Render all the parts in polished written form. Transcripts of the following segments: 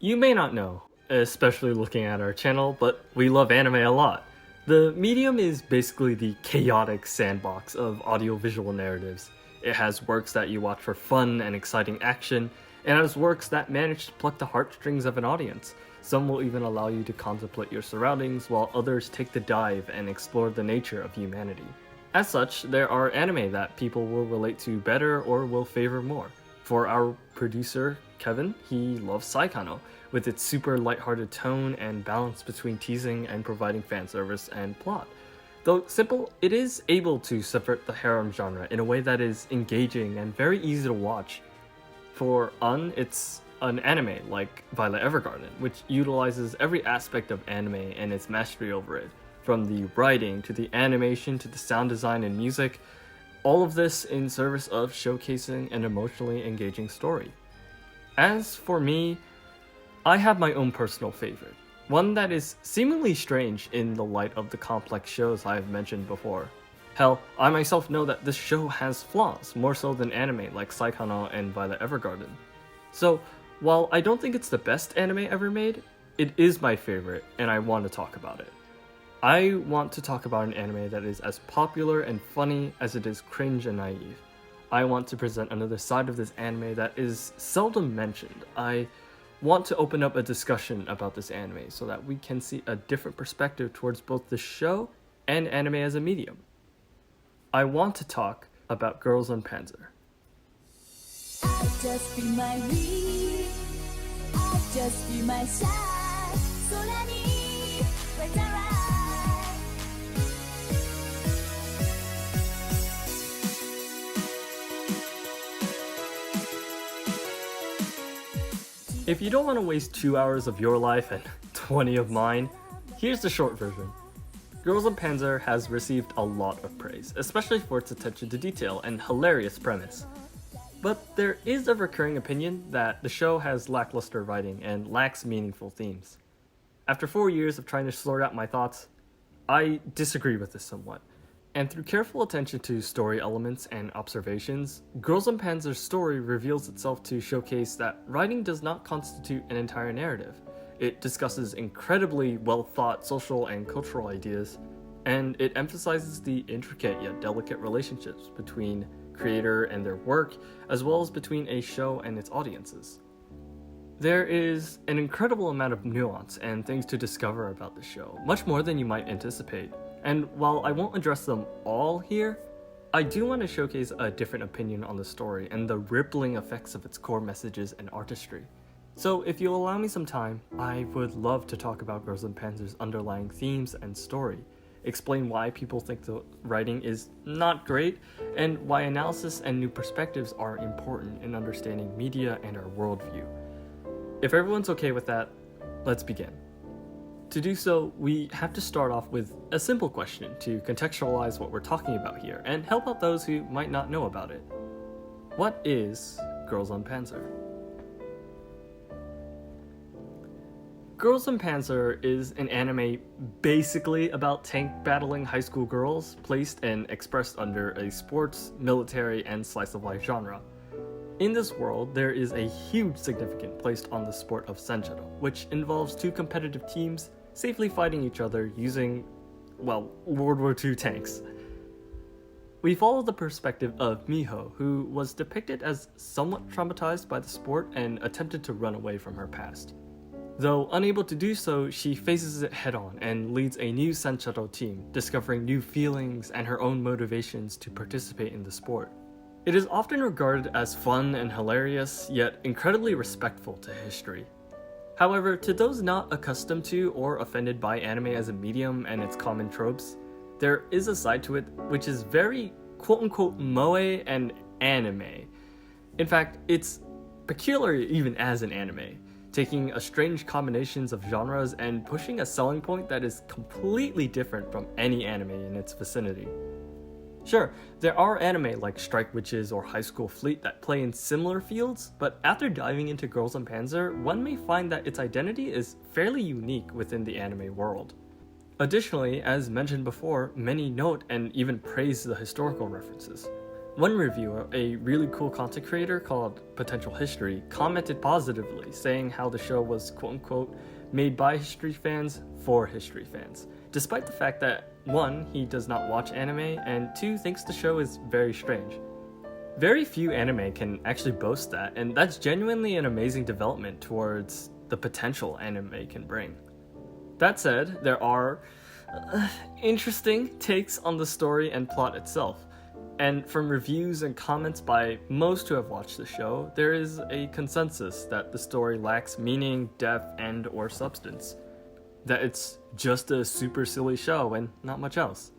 You may not know, especially looking at our channel, but we love anime a lot. The medium is basically the chaotic sandbox of audiovisual narratives. It has works that you watch for fun and exciting action, and has works that manage to pluck the heartstrings of an audience. Some will even allow you to contemplate your surroundings, while others take the dive and explore the nature of humanity. As such, there are anime that people will relate to better or will favor more. For our producer, Kevin, he loves Saikano, with its super lighthearted tone and balance between teasing and providing fan service and plot. Though simple, it is able to subvert the harem genre in a way that is engaging and very easy to watch. For Un, it's an anime like Violet Evergarden, which utilizes every aspect of anime and its mastery over it, from the writing to the animation to the sound design and music, all of this in service of showcasing an emotionally engaging story. As for me, I have my own personal favorite, one that is seemingly strange in the light of the complex shows I have mentioned before. Hell, I myself know that this show has flaws, more so than anime like Saikano and Violet Evergarden. So, while I don't think it's the best anime ever made, it is my favorite, and I want to talk about it. I want to talk about an anime that is as popular and funny as it is cringe and naive. I want to present another side of this anime that is seldom mentioned. I want to open up a discussion about this anime so that we can see a different perspective towards both the show and anime as a medium. I want to talk about Girls Und Panzer. I'll just be my me, I'll just be myself. 空に渡らIf you don't want to waste 2 hours of your life and 20 of mine, here's the short version. Girls Und Panzer has received a lot of praise, especially for its attention to detail and hilarious premise. But there is a recurring opinion that the show has lackluster writing and lacks meaningful themes. After 4 years of trying to sort out my thoughts, I disagree with this somewhat. And through careful attention to story elements and observations, Girls Und Panzer's story reveals itself to showcase that writing does not constitute an entire narrative. It discusses incredibly well-thought social and cultural ideas, and it emphasizes the intricate yet delicate relationships between creator and their work, as well as between a show and its audiences. There is an incredible amount of nuance and things to discover about the show, much more than you might anticipate. And while I won't address them all here, I do want to showcase a different opinion on the story and the rippling effects of its core messages and artistry. So if you'll allow me some time, I would love to talk about Girls Und Panzer's underlying themes and story, explain why people think the writing is not great, and why analysis and new perspectives are important in understanding media and our worldview. If everyone's okay with that, let's begin. To do so, we have to start off with a simple question to contextualize what we're talking about here and help out those who might not know about it. What is Girls Und Panzer? Girls Und Panzer is an anime basically about tank battling high school girls placed and expressed under a sports, military, and slice of life genre. In this world, there is a huge significance placed on the sport of Senshadou, which involves two competitive teams safely fighting each other using, well, World War II tanks. We follow the perspective of Miho, who was depicted as somewhat traumatized by the sport and attempted to run away from her past. Though unable to do so, she faces it head-on and leads a new Senshadou team, discovering new feelings and her own motivations to participate in the sport. It is often regarded as fun and hilarious, yet incredibly respectful to history. However, to those not accustomed to or offended by anime as a medium and its common tropes, there is a side to it which is very quote-unquote moe and anime. In fact, it's peculiar even as an anime, taking a strange combinations of genres and pushing a selling point that is completely different from any anime in its vicinity. Sure, there are anime like Strike Witches or High School Fleet that play in similar fields, but after diving into Girls Und Panzer, one may find that its identity is fairly unique within the anime world. Additionally, as mentioned before, many note and even praise the historical references. One reviewer, a really cool content creator called Potential History, commented positively, saying how the show was quote-unquote made by history fans for history fans, despite the fact that 1, he does not watch anime, and 2, thinks the show is very strange. Very few anime can actually boast that, and that's genuinely an amazing development towards the potential anime can bring. That said, there are interesting takes on the story and plot itself. And from reviews and comments by most who have watched the show, there is a consensus that the story lacks meaning, depth, and or substance. That it's just a super silly show and not much else.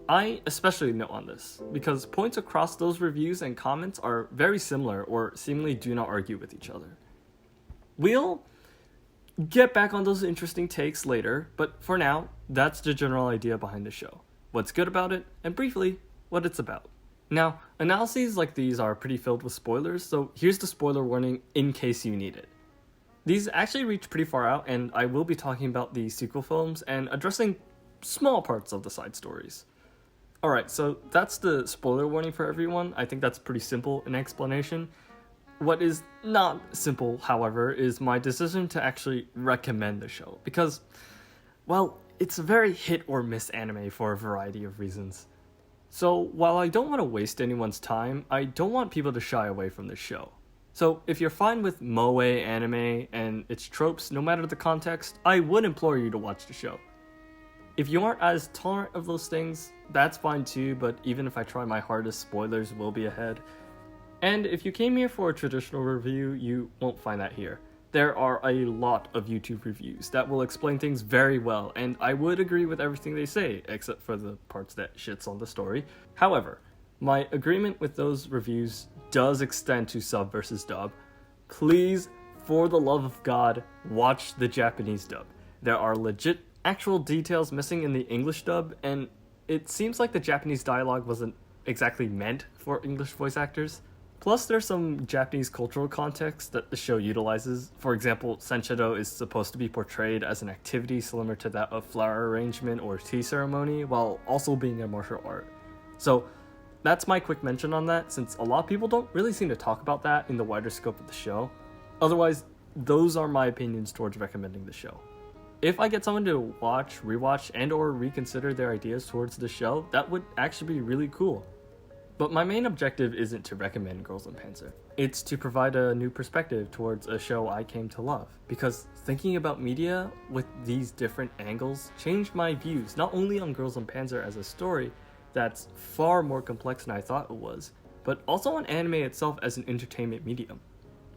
I especially note on this, because points across those reviews and comments are very similar or seemingly do not argue with each other. We'll get back on those interesting takes later, but for now, that's the general idea behind the show. What's good about it, and briefly, what it's about. Now, analyses like these are pretty filled with spoilers, so here's the spoiler warning in case you need it. These actually reach pretty far out, and I will be talking about the sequel films and addressing small parts of the side stories. Alright, so that's the spoiler warning for everyone. I think that's pretty simple in explanation. What is not simple, however, is my decision to actually recommend the show, because, well, it's a very hit or miss anime for a variety of reasons. So, while I don't want to waste anyone's time, I don't want people to shy away from this show. So, if you're fine with moe anime and its tropes, no matter the context, I would implore you to watch the show. If you aren't as tolerant of those things, that's fine too, but even if I try my hardest, spoilers will be ahead. And if you came here for a traditional review, you won't find that here. There are a lot of YouTube reviews that will explain things very well, and I would agree with everything they say, except for the parts that shits on the story. However, my agreement with those reviews does extend to sub versus dub. Please, for the love of God, watch the Japanese dub. There are legit actual details missing in the English dub, and it seems like the Japanese dialogue wasn't exactly meant for English voice actors. Plus, there's some Japanese cultural context that the show utilizes. For example, Senshadou is supposed to be portrayed as an activity similar to that of flower arrangement or tea ceremony, while also being a martial art. So, that's my quick mention on that, since a lot of people don't really seem to talk about that in the wider scope of the show. Otherwise, those are my opinions towards recommending the show. If I get someone to watch, rewatch, and or reconsider their ideas towards the show, that would actually be really cool. But my main objective isn't to recommend Girls Und Panzer. It's to provide a new perspective towards a show I came to love, because thinking about media with these different angles changed my views not only on Girls Und Panzer as a story that's far more complex than I thought it was, but also on anime itself as an entertainment medium.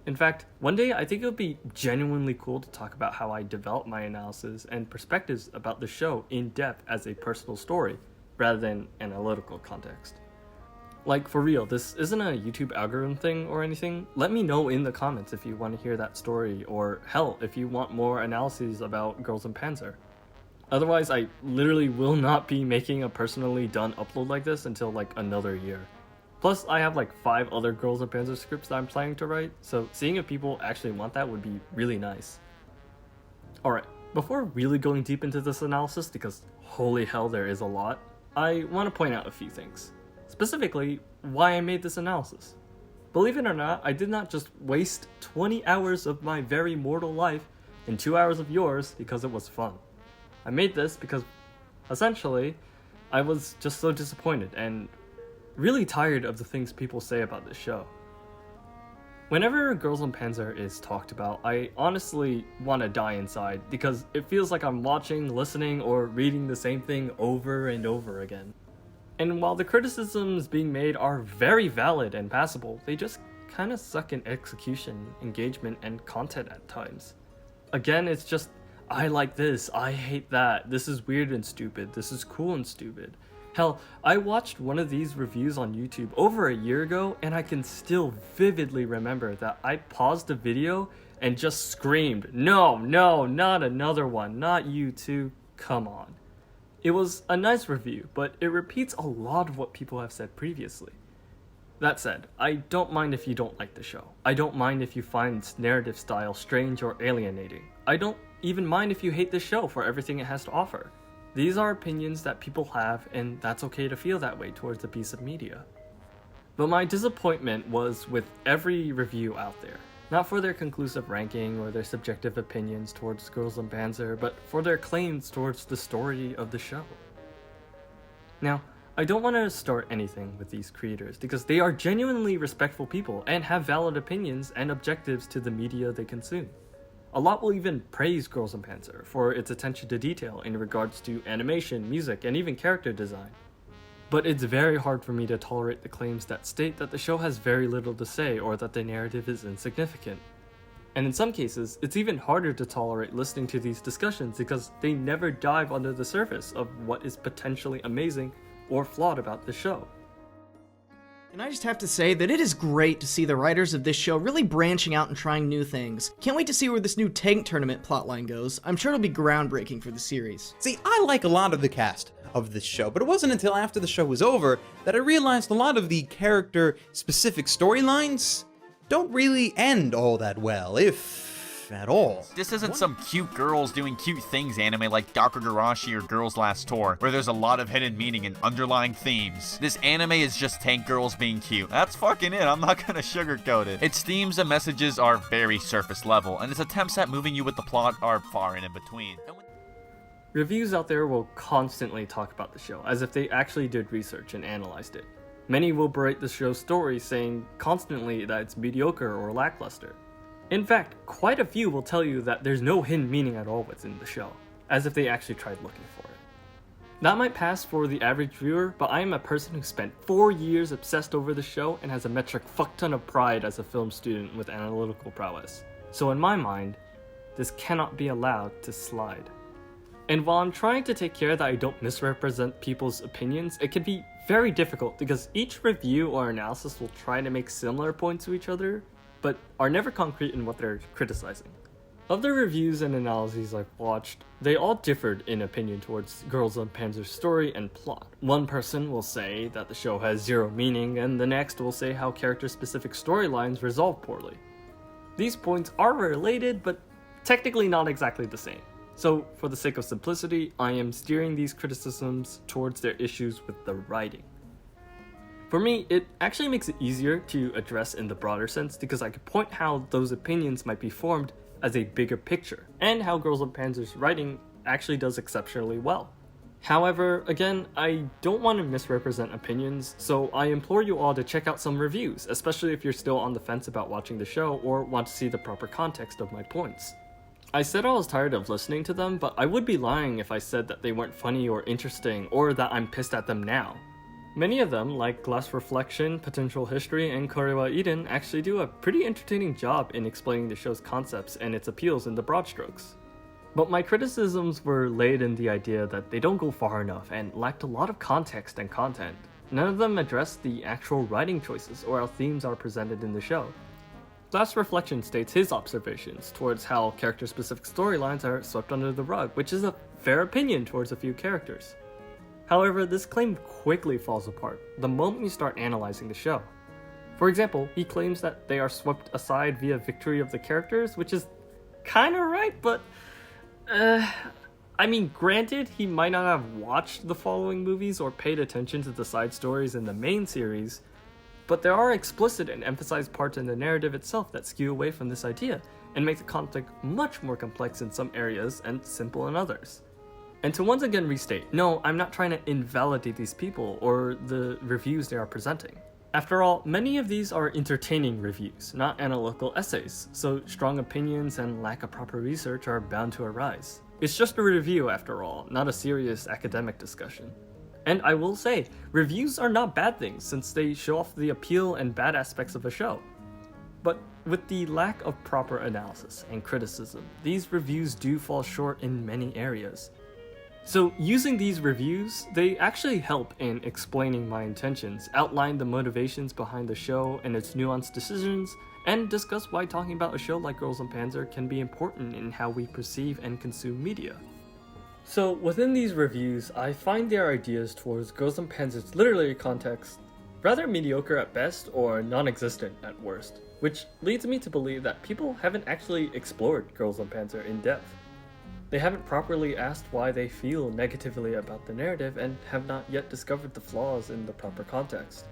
In fact, one day I think it would be genuinely cool to talk about how I developed my analysis and perspectives about the show in depth as a personal story, rather than analytical context. Like, for real, this isn't a YouTube algorithm thing or anything. Let me know in the comments if you want to hear that story, or hell, if you want more analyses about Girls Und Panzer. Otherwise, I literally will not be making a personally done upload like this until like another year. Plus, I have like 5 other Girls Und Panzer scripts that I'm planning to write, so seeing if people actually want that would be really nice. Alright, before really going deep into this analysis, because holy hell there is a lot, I want to point out a few things. Specifically, why I made this analysis. Believe it or not, I did not just waste 20 hours of my very mortal life and 2 hours of yours because it was fun. I made this because, essentially, I was just so disappointed and really tired of the things people say about this show. Whenever Girls Und Panzer is talked about, I honestly want to die inside because it feels like I'm watching, listening, or reading the same thing over and over again. And while the criticisms being made are very valid and passable, they just kinda suck in execution, engagement, and content at times. Again, it's just, I like this, I hate that, this is weird and stupid, this is cool and stupid. Hell, I watched one of these reviews on YouTube over a year ago, and I can still vividly remember that I paused the video and just screamed, no, not another one, not you too, come on. It was a nice review, but it repeats a lot of what people have said previously. That said, I don't mind if you don't like the show. I don't mind if you find its narrative style strange or alienating. I don't even mind if you hate the show for everything it has to offer. These are opinions that people have, and that's okay to feel that way towards a piece of media. But my disappointment was with every review out there. Not for their conclusive ranking or their subjective opinions towards Girls und Panzer, but for their claims towards the story of the show. Now, I don't want to start anything with these creators because they are genuinely respectful people and have valid opinions and objectives to the media they consume. A lot will even praise Girls und Panzer for its attention to detail in regards to animation, music, and even character design. But it's very hard for me to tolerate the claims that state that the show has very little to say or that the narrative is insignificant. And in some cases, it's even harder to tolerate listening to these discussions because they never dive under the surface of what is potentially amazing or flawed about the show. And I just have to say that it is great to see the writers of this show really branching out and trying new things. Can't wait to see where this new tank tournament plotline goes. I'm sure it'll be groundbreaking for the series. See, I like a lot of the cast of this show, but it wasn't until after the show was over that I realized a lot of the character-specific storylines don't really end all that well, if at all. This isn't some cute girls doing cute things anime like Garashi or Girls Last Tour, where there's a lot of hidden meaning and underlying themes. This anime is just tank girls being cute. That's fucking it, I'm not gonna sugarcoat it. Its themes and messages are very surface level, and its attempts at moving you with the plot are far and in between. Reviews out there will constantly talk about the show as if they actually did research and analyzed it. Many will berate the show's story, saying constantly that it's mediocre or lackluster. In fact, quite a few will tell you that there's no hidden meaning at all within the show, as if they actually tried looking for it. That might pass for the average viewer, but I am a person who spent 4 years obsessed over the show and has a metric fuck ton of pride as a film student with analytical prowess. So in my mind, this cannot be allowed to slide. And while I'm trying to take care that I don't misrepresent people's opinions, it can be very difficult because each review or analysis will try to make similar points to each other, but are never concrete in what they're criticizing. Of the reviews and analyses I've watched, they all differed in opinion towards Girls und Panzer's story and plot. One person will say that the show has zero meaning, and the next will say how character-specific storylines resolve poorly. These points are related, but technically not exactly the same. So, for the sake of simplicity, I am steering these criticisms towards their issues with the writing. For me, it actually makes it easier to address in the broader sense because I could point how those opinions might be formed as a bigger picture, and how Girls und Panzer's writing actually does exceptionally well. However, again, I don't want to misrepresent opinions, so I implore you all to check out some reviews, especially if you're still on the fence about watching the show or want to see the proper context of my points. I said I was tired of listening to them, but I would be lying if I said that they weren't funny or interesting, or that I'm pissed at them now. Many of them, like Glass Reflection, Potential History, and Korewa Eden, actually do a pretty entertaining job in explaining the show's concepts and its appeals in the broad strokes. But my criticisms were laid in the idea that they don't go far enough and lacked a lot of context and content. None of them address the actual writing choices or how themes are presented in the show. Glass Reflection states his observations towards how character-specific storylines are swept under the rug, which is a fair opinion towards a few characters. However, this claim quickly falls apart the moment you start analyzing the show. For example, he claims that they are swept aside via victory of the characters, which is kinda right, but I mean, granted, he might not have watched the following movies or paid attention to the side stories in the main series, but there are explicit and emphasized parts in the narrative itself that skew away from this idea and make the conflict much more complex in some areas and simple in others. And to once again restate, no, I'm not trying to invalidate these people or the reviews they are presenting. After all, many of these are entertaining reviews, not analytical essays, so strong opinions and lack of proper research are bound to arise. It's just a review after all, not a serious academic discussion. And I will say, reviews are not bad things since they show off the appeal and bad aspects of a show. But with the lack of proper analysis and criticism, these reviews do fall short in many areas. So using these reviews, they actually help in explaining my intentions, outline the motivations behind the show and its nuanced decisions, and discuss why talking about a show like Girls und Panzer can be important in how we perceive and consume media. So within these reviews, I find their ideas towards Girls und Panzer's literary context rather mediocre at best or non-existent at worst, which leads me to believe that people haven't actually explored Girls und Panzer in depth. They haven't properly asked why they feel negatively about the narrative and have not yet discovered the flaws in the proper context.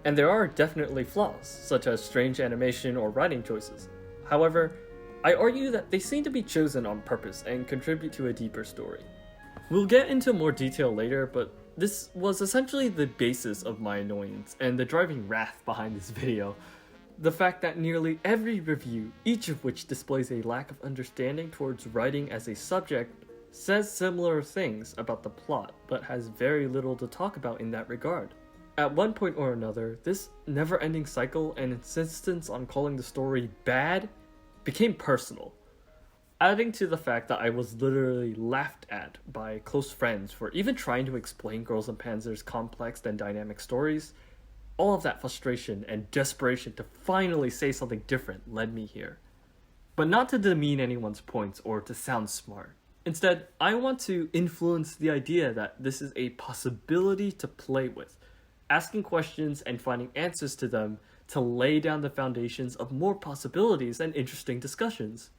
And there are definitely flaws, such as strange animation or writing choices. However, I argue that they seem to be chosen on purpose and contribute to a deeper story. We'll get into more detail later, but this was essentially the basis of my annoyance and the driving wrath behind this video. The fact that nearly every review, each of which displays a lack of understanding towards writing as a subject, says similar things about the plot, but has very little to talk about in that regard. At one point or another, this never-ending cycle and insistence on calling the story bad became personal, adding to the fact that I was literally laughed at by close friends for even trying to explain Girls and Panzer's complex and dynamic stories. All of that frustration and desperation to finally say something different led me here. But not to demean anyone's points or to sound smart. Instead, I want to influence the idea that this is a possibility to play with, asking questions and finding answers to them to lay down the foundations of more possibilities and interesting discussions.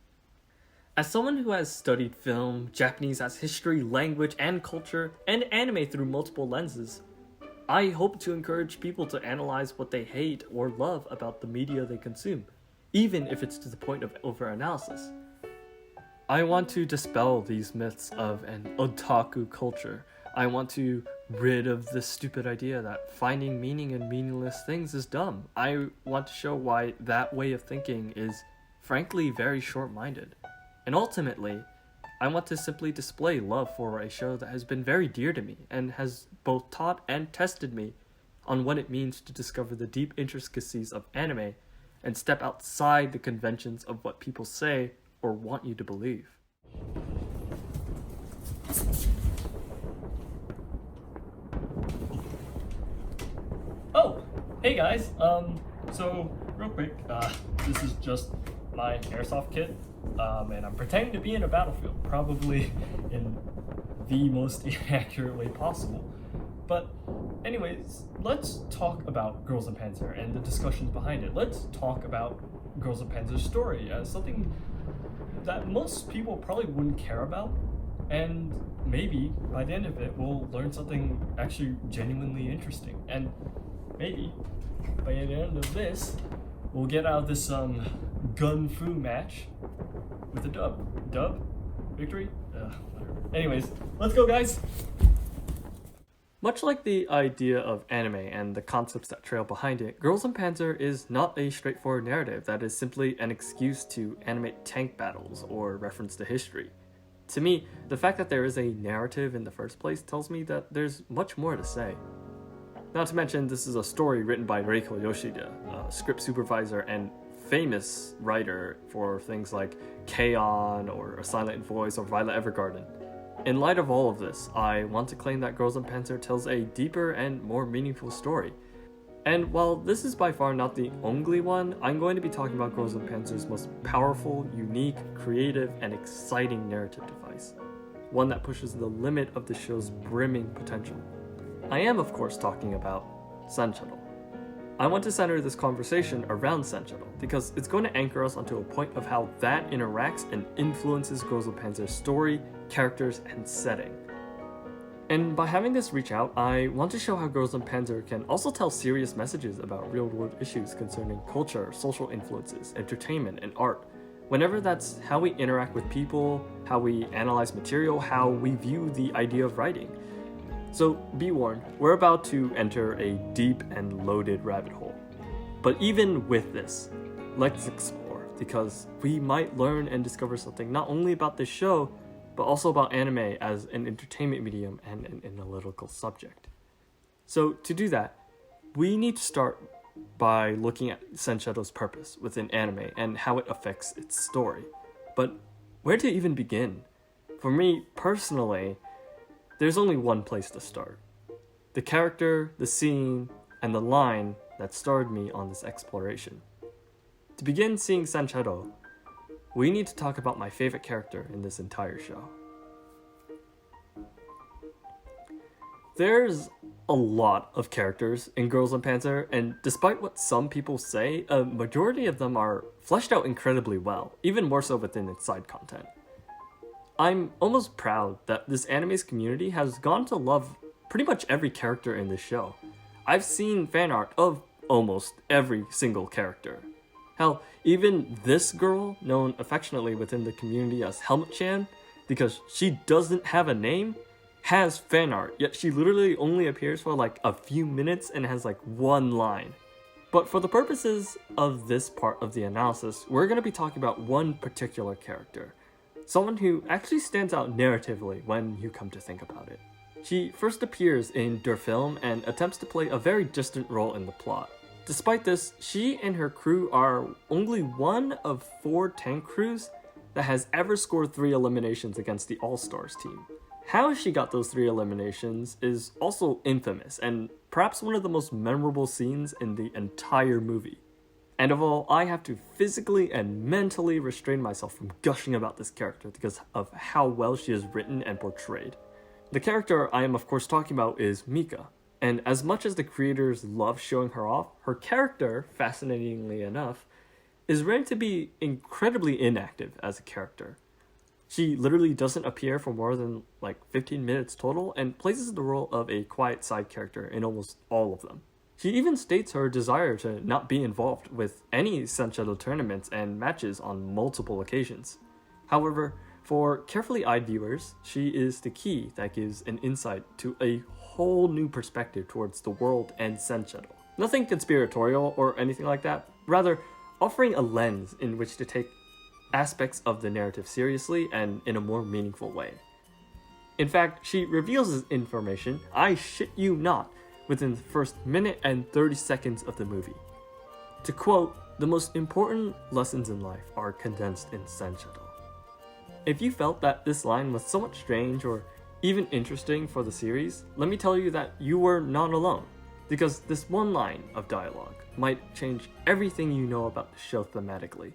As someone who has studied film, Japanese as history, language and culture, and anime through multiple lenses, I hope to encourage people to analyze what they hate or love about the media they consume, even if it's to the point of over-analysis. I want to dispel these myths of an otaku culture. I want to rid of this stupid idea that finding meaning in meaningless things is dumb. I want to show why that way of thinking is, frankly, very short-minded. And ultimately, I want to simply display love for a show that has been very dear to me and has both taught and tested me on what it means to discover the deep intricacies of anime and step outside the conventions of what people say or want you to believe. Oh, hey guys. So real quick, this is just my airsoft kit, and I'm pretending to be in a battlefield, probably in the most inaccurate way possible. But anyways, let's talk about Girls and Panzer and the discussions behind it. Let's talk about Girls and Panzer's story as something that most people probably wouldn't care about, and maybe by the end of it we'll learn something actually genuinely interesting, and maybe by the end of this we'll get out of this gun fu match with a dub victory. Whatever. Anyways, let's go guys. Much like the idea of anime and the concepts that trail behind it, Girls and Panzer is not a straightforward narrative that is simply an excuse to animate tank battles or reference to history. To me, the fact that there is a narrative in the first place tells me that there's much more to say. Not to mention, this is a story written by Reiko Yoshida, a script supervisor and famous writer for things like K-On! Or A Silent Voice or Violet Evergarden. In light of all of this, I want to claim that Girls and Panzer tells a deeper and more meaningful story. And while this is by far not the only one, I'm going to be talking about Girls and Panzer's most powerful, unique, creative, and exciting narrative device. One that pushes the limit of the show's brimming potential. I am, of course, talking about Senshadou. I want to center this conversation around Senshadou because it's going to anchor us onto a point of how that interacts and influences Girls and Panzer's story, characters, and setting. And by having this reach out, I want to show how Girls and Panzer can also tell serious messages about real-world issues concerning culture, social influences, entertainment, and art. Whenever that's how we interact with people, how we analyze material, how we view the idea of writing. So be warned, we're about to enter a deep and loaded rabbit hole. But even with this, let's explore, because we might learn and discover something not only about this show, but also about anime as an entertainment medium and an analytical subject. So to do that, we need to start by looking at Senshadou's purpose within anime and how it affects its story. But where to even begin? For me, personally, there's only one place to start. The character, the scene, and the line that started me on this exploration. To begin seeing Senshadou, we need to talk about my favorite character in this entire show. There's a lot of characters in Girls and Panzer, and despite what some people say, a majority of them are fleshed out incredibly well, even more so within its side content. I'm almost proud that this anime's community has gone to love pretty much every character in this show. I've seen fan art of almost every single character. Hell, even this girl, known affectionately within the community as Helmet-chan, because she doesn't have a name, has fan art, yet she literally only appears for like a few minutes and has like one line. But for the purposes of this part of the analysis, we're going to be talking about one particular character. Someone who actually stands out narratively when you come to think about it. She first appears in Der Film and attempts to play a very distant role in the plot. Despite this, she and her crew are only one of 4 tank crews that has ever scored 3 eliminations against the All-Stars team. How she got those 3 eliminations is also infamous and perhaps one of the most memorable scenes in the entire movie. And of all, I have to physically and mentally restrain myself from gushing about this character because of how well she is written and portrayed. The character I am of course talking about is Mika, and as much as the creators love showing her off, her character, fascinatingly enough, is rated to be incredibly inactive as a character. She literally doesn't appear for more than like 15 minutes total and plays the role of a quiet side character in almost all of them. She even states her desire to not be involved with any Senshadou tournaments and matches on multiple occasions. However, for carefully eyed viewers, she is the key that gives an insight to a whole new perspective towards the world and Senshadou. Nothing conspiratorial or anything like that, rather offering a lens in which to take aspects of the narrative seriously and in a more meaningful way. In fact, she reveals this information, I shit you not, within the first minute and 30 seconds of the movie. To quote, "The most important lessons in life are condensed in Senshadou." If you felt that this line was somewhat strange or even interesting for the series, let me tell you that you were not alone, because this one line of dialogue might change everything you know about the show thematically.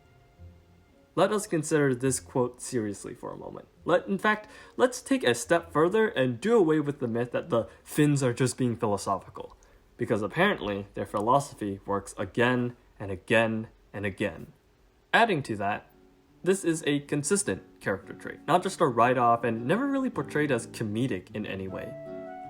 Let us consider this quote seriously for a moment. Let's take a step further and do away with the myth that the Finns are just being philosophical, because apparently their philosophy works again and again and again. Adding to that, this is a consistent character trait, not just a write-off and never really portrayed as comedic in any way.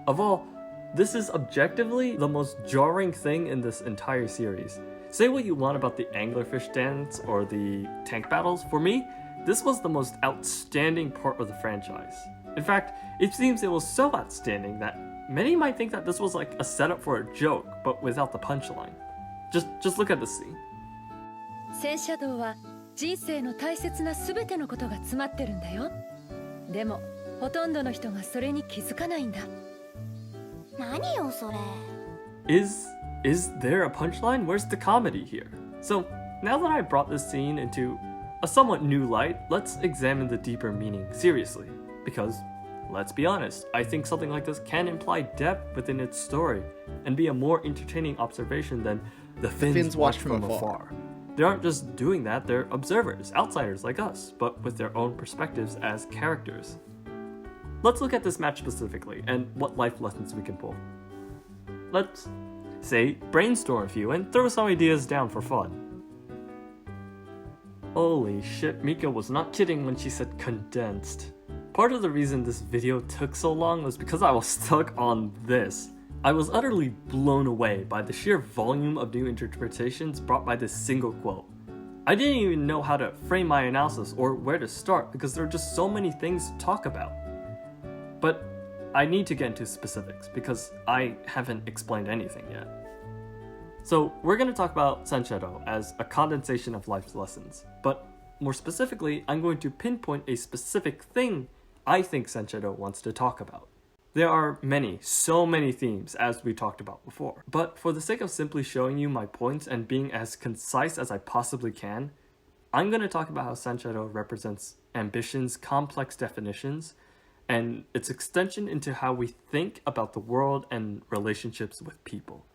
Of all, this is objectively the most jarring thing in this entire series. Say what you want about the anglerfish dance or the tank battles, for me, this was the most outstanding part of the franchise. In fact, it seems it was so outstanding that many might think that this was like a setup for a joke, but without the punchline. Just look at this scene. 戦車道は人生の大切な全てのことが詰まってるんだよ。でもほとんどの人がそれに気づかないんだ。何よそれ。Is there a punchline? Where's the comedy here? So, now that I brought this scene into a somewhat new light, let's examine the deeper meaning seriously. Because, let's be honest, I think something like this can imply depth within its story and be a more entertaining observation than the Finns watch from afar. They aren't just doing that, they're observers, outsiders like us, but with their own perspectives as characters. Let's look at this match specifically and what life lessons we can pull. Let's say brainstorm a few and throw some ideas down for fun. Holy shit, Mika was not kidding when she said condensed. Part of the reason this video took so long was because I was stuck on this. I was utterly blown away by the sheer volume of new interpretations brought by this single quote. I didn't even know how to frame my analysis or where to start because there are just so many things to talk about. But I need to get into specifics because I haven't explained anything yet. So we're going to talk about Senshadou as a condensation of life's lessons, but more specifically, I'm going to pinpoint a specific thing I think Senshadou wants to talk about. There are so many themes as we talked about before, but for the sake of simply showing you my points and being as concise as I possibly can, I'm going to talk about how Senshadou represents ambition's complex definitions and its extension into how we think about the world and relationships with people.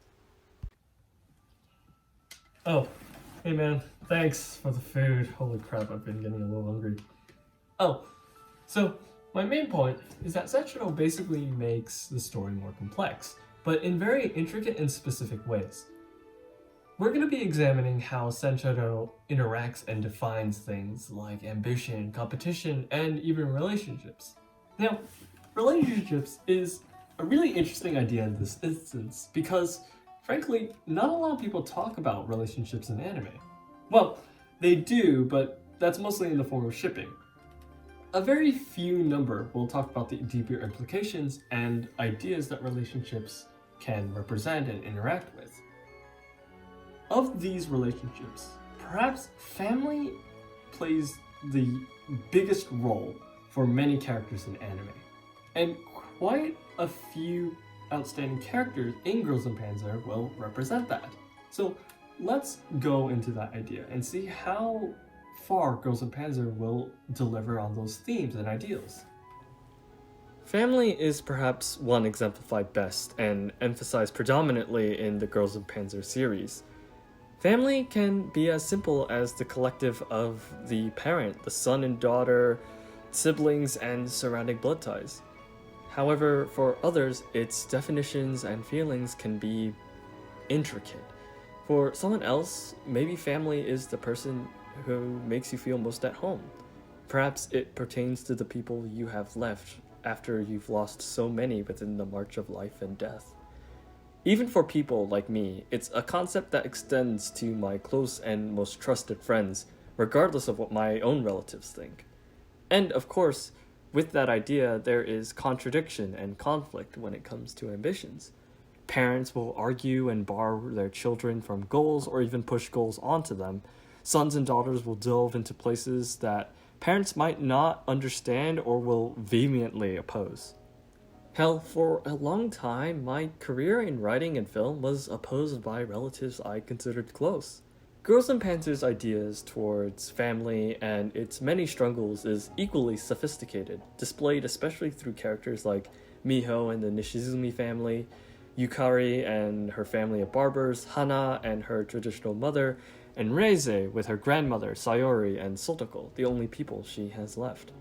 Oh, hey man, thanks for the food. Holy crap, I've been getting a little hungry. Oh, so my main point is that Senshadou basically makes the story more complex, but in very intricate and specific ways. We're going to be examining how Senshadou interacts and defines things like ambition, competition, and even relationships. Now, relationships is a really interesting idea in this instance because Frankly, not a lot of people talk about relationships in anime. Well, they do, but that's mostly in the form of shipping. A very few number will talk about the deeper implications and ideas that relationships can represent and interact with. Of these relationships, perhaps family plays the biggest role for many characters in anime, and quite a few outstanding characters in Girls and Panzer will represent that. So let's go into that idea and see how far Girls and Panzer will deliver on those themes and ideals. Family is perhaps one exemplified best and emphasized predominantly in the Girls and Panzer series. Family can be as simple as the collective of the parent, the son and daughter, siblings, and surrounding blood ties. However, for others, its definitions and feelings can be intricate. For someone else, maybe family is the person who makes you feel most at home. Perhaps it pertains to the people you have left after you've lost so many within the march of life and death. Even for people like me, it's a concept that extends to my close and most trusted friends, regardless of what my own relatives think. And of course, with that idea, there is contradiction and conflict when it comes to ambitions. Parents will argue and bar their children from goals or even push goals onto them. Sons and daughters will delve into places that parents might not understand or will vehemently oppose. Hell, for a long time, my career in writing and film was opposed by relatives I considered close. Girls and Panzer's ideas towards family and its many struggles is equally sophisticated, displayed especially through characters like Miho and the Nishizumi family, Yukari and her family of barbers, Hana and her traditional mother, and Reize with her grandmother, Sayori, and Sotoko, the only people she has left.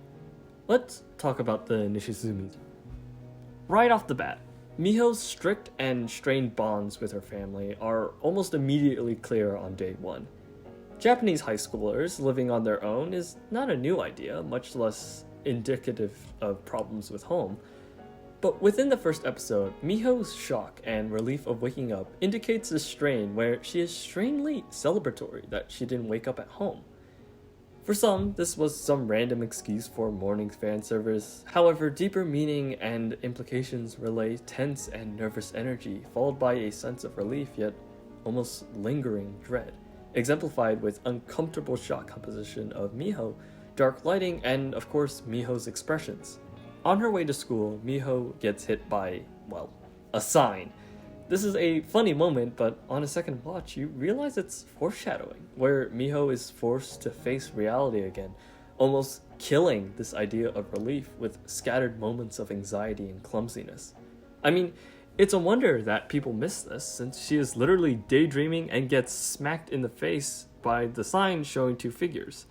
Let's talk about the Nishizumi. Right off the bat, Miho's strict and strained bonds with her family are almost immediately clear on day one. Japanese high schoolers living on their own is not a new idea, much less indicative of problems with home. But within the first episode, Miho's shock and relief of waking up indicates a strain where she is strangely celebratory that she didn't wake up at home. For some, this was some random excuse for morning fan service. However, deeper meaning and implications relay tense and nervous energy, followed by a sense of relief yet almost lingering dread, exemplified with uncomfortable shot composition of Miho, dark lighting, and of course Miho's expressions. On her way to school, Miho gets hit by, well, a sign. This is a funny moment, but on a second watch, you realize it's foreshadowing, where Miho is forced to face reality again, almost killing this idea of relief with scattered moments of anxiety and clumsiness. I mean, it's a wonder that people miss this, since she is literally daydreaming and gets smacked in the face by the sign showing two figures.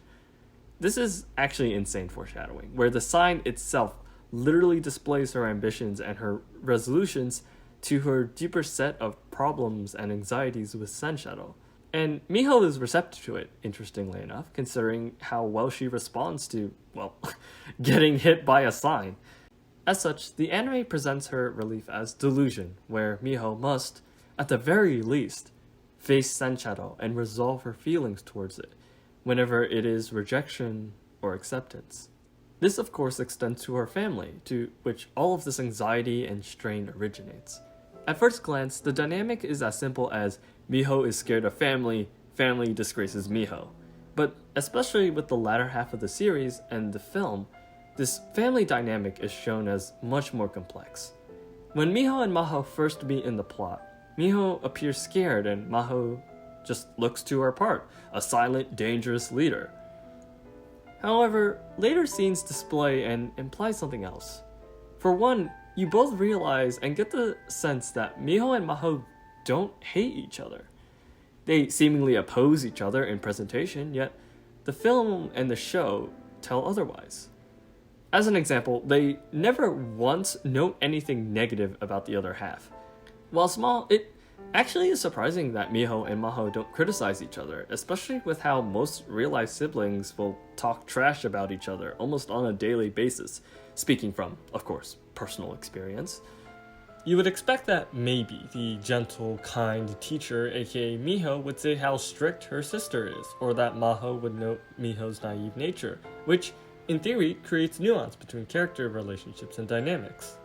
This is actually insane foreshadowing, where the sign itself literally displays her ambitions and her resolutions to her deeper set of problems and anxieties with Senshadou. And Miho is receptive to it, interestingly enough, considering how well she responds to, well, getting hit by a sign. As such, the anime presents her relief as delusion, where Miho must, at the very least, face Senshadou and resolve her feelings towards it, whenever it is rejection or acceptance. This, of course, extends to her family, to which all of this anxiety and strain originates. At first glance, the dynamic is as simple as Miho is scared of family, family disgraces Miho. But especially with the latter half of the series and the film, this family dynamic is shown as much more complex. When Miho and Maho first meet in the plot, Miho appears scared and Maho just looks to her part, a silent, dangerous leader. However, later scenes display and imply something else. For one, you both realize and get the sense that Miho and Maho don't hate each other. They seemingly oppose each other in presentation, yet the film and the show tell otherwise. As an example, they never once note anything negative about the other half. While small, it actually is surprising that Miho and Maho don't criticize each other, especially with how most real-life siblings will talk trash about each other almost on a daily basis, speaking from, of course, personal experience. You would expect that maybe the gentle, kind teacher, aka Miho, would say how strict her sister is, or that Maho would note Miho's naive nature, which, in theory, creates nuance between character relationships and dynamics.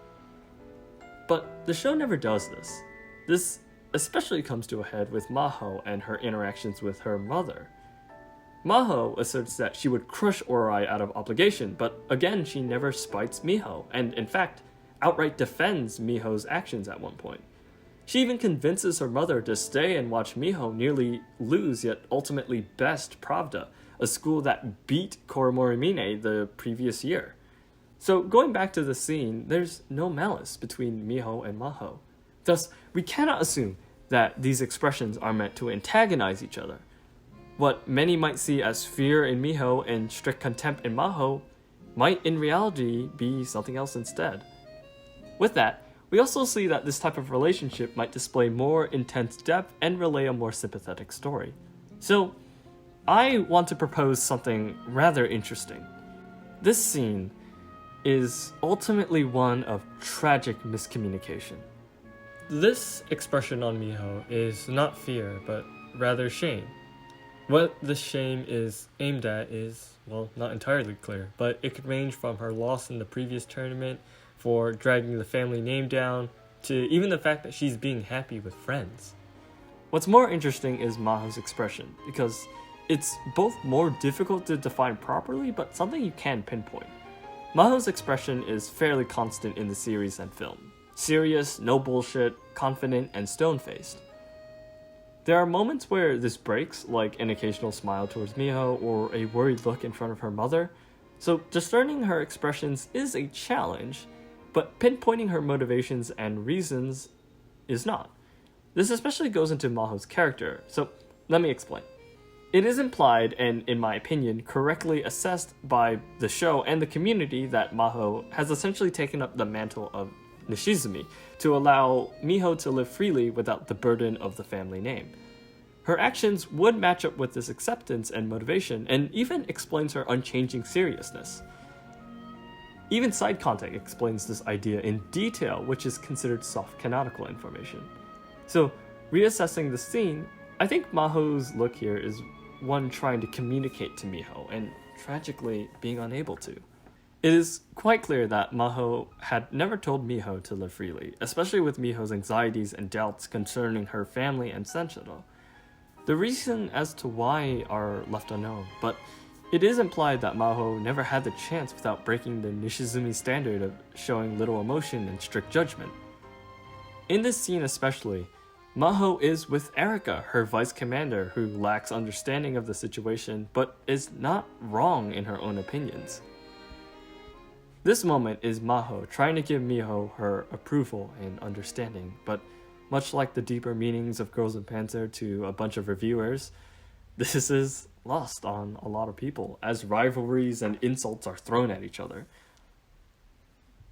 But the show never does this. This especially comes to a head with Maho and her interactions with her mother. Maho asserts that she would crush Orai out of obligation, but again she never spites Miho, and in fact, outright defends Miho's actions at one point. She even convinces her mother to stay and watch Miho nearly lose yet ultimately best Pravda, a school that beat Koromorimine the previous year. So going back to the scene, there's no malice between Miho and Maho. Thus, we cannot assume that these expressions are meant to antagonize each other. What many might see as fear in Miho and strict contempt in Maho might in reality be something else instead. With that, we also see that this type of relationship might display more intense depth and relay a more sympathetic story. So, I want to propose something rather interesting. This scene is ultimately one of tragic miscommunication. This expression on Miho is not fear, but rather shame. What the shame is aimed at is, well, not entirely clear, but it could range from her loss in the previous tournament, for dragging the family name down, to even the fact that she's being happy with friends. What's more interesting is Maho's expression, because it's both more difficult to define properly, but something you can pinpoint. Maho's expression is fairly constant in the series and film. Serious, no bullshit, confident, and stone-faced. There are moments where this breaks, like an occasional smile towards Miho or a worried look in front of her mother, so discerning her expressions is a challenge, but pinpointing her motivations and reasons is not. This especially goes into Maho's character, so let me explain. It is implied, and in my opinion, correctly assessed by the show and the community that Maho has essentially taken up the mantle of Nishizumi to allow Miho to live freely without the burden of the family name. Her actions would match up with this acceptance and motivation, and even explains her unchanging seriousness. Even side content explains this idea in detail, which is considered soft canonical information. So, reassessing the scene, I think Maho's look here is one trying to communicate to Miho, and tragically being unable to. It is quite clear that Maho had never told Miho to live freely, especially with Miho's anxieties and doubts concerning her family and Senshadou. The reason as to why are left unknown, but it is implied that Maho never had the chance without breaking the Nishizumi standard of showing little emotion and strict judgment. In this scene especially, Maho is with Erika, her vice commander, who lacks understanding of the situation but is not wrong in her own opinions. This moment is Maho trying to give Miho her approval and understanding, but much like the deeper meanings of Girls Und Panzer to a bunch of reviewers, this is lost on a lot of people, as rivalries and insults are thrown at each other.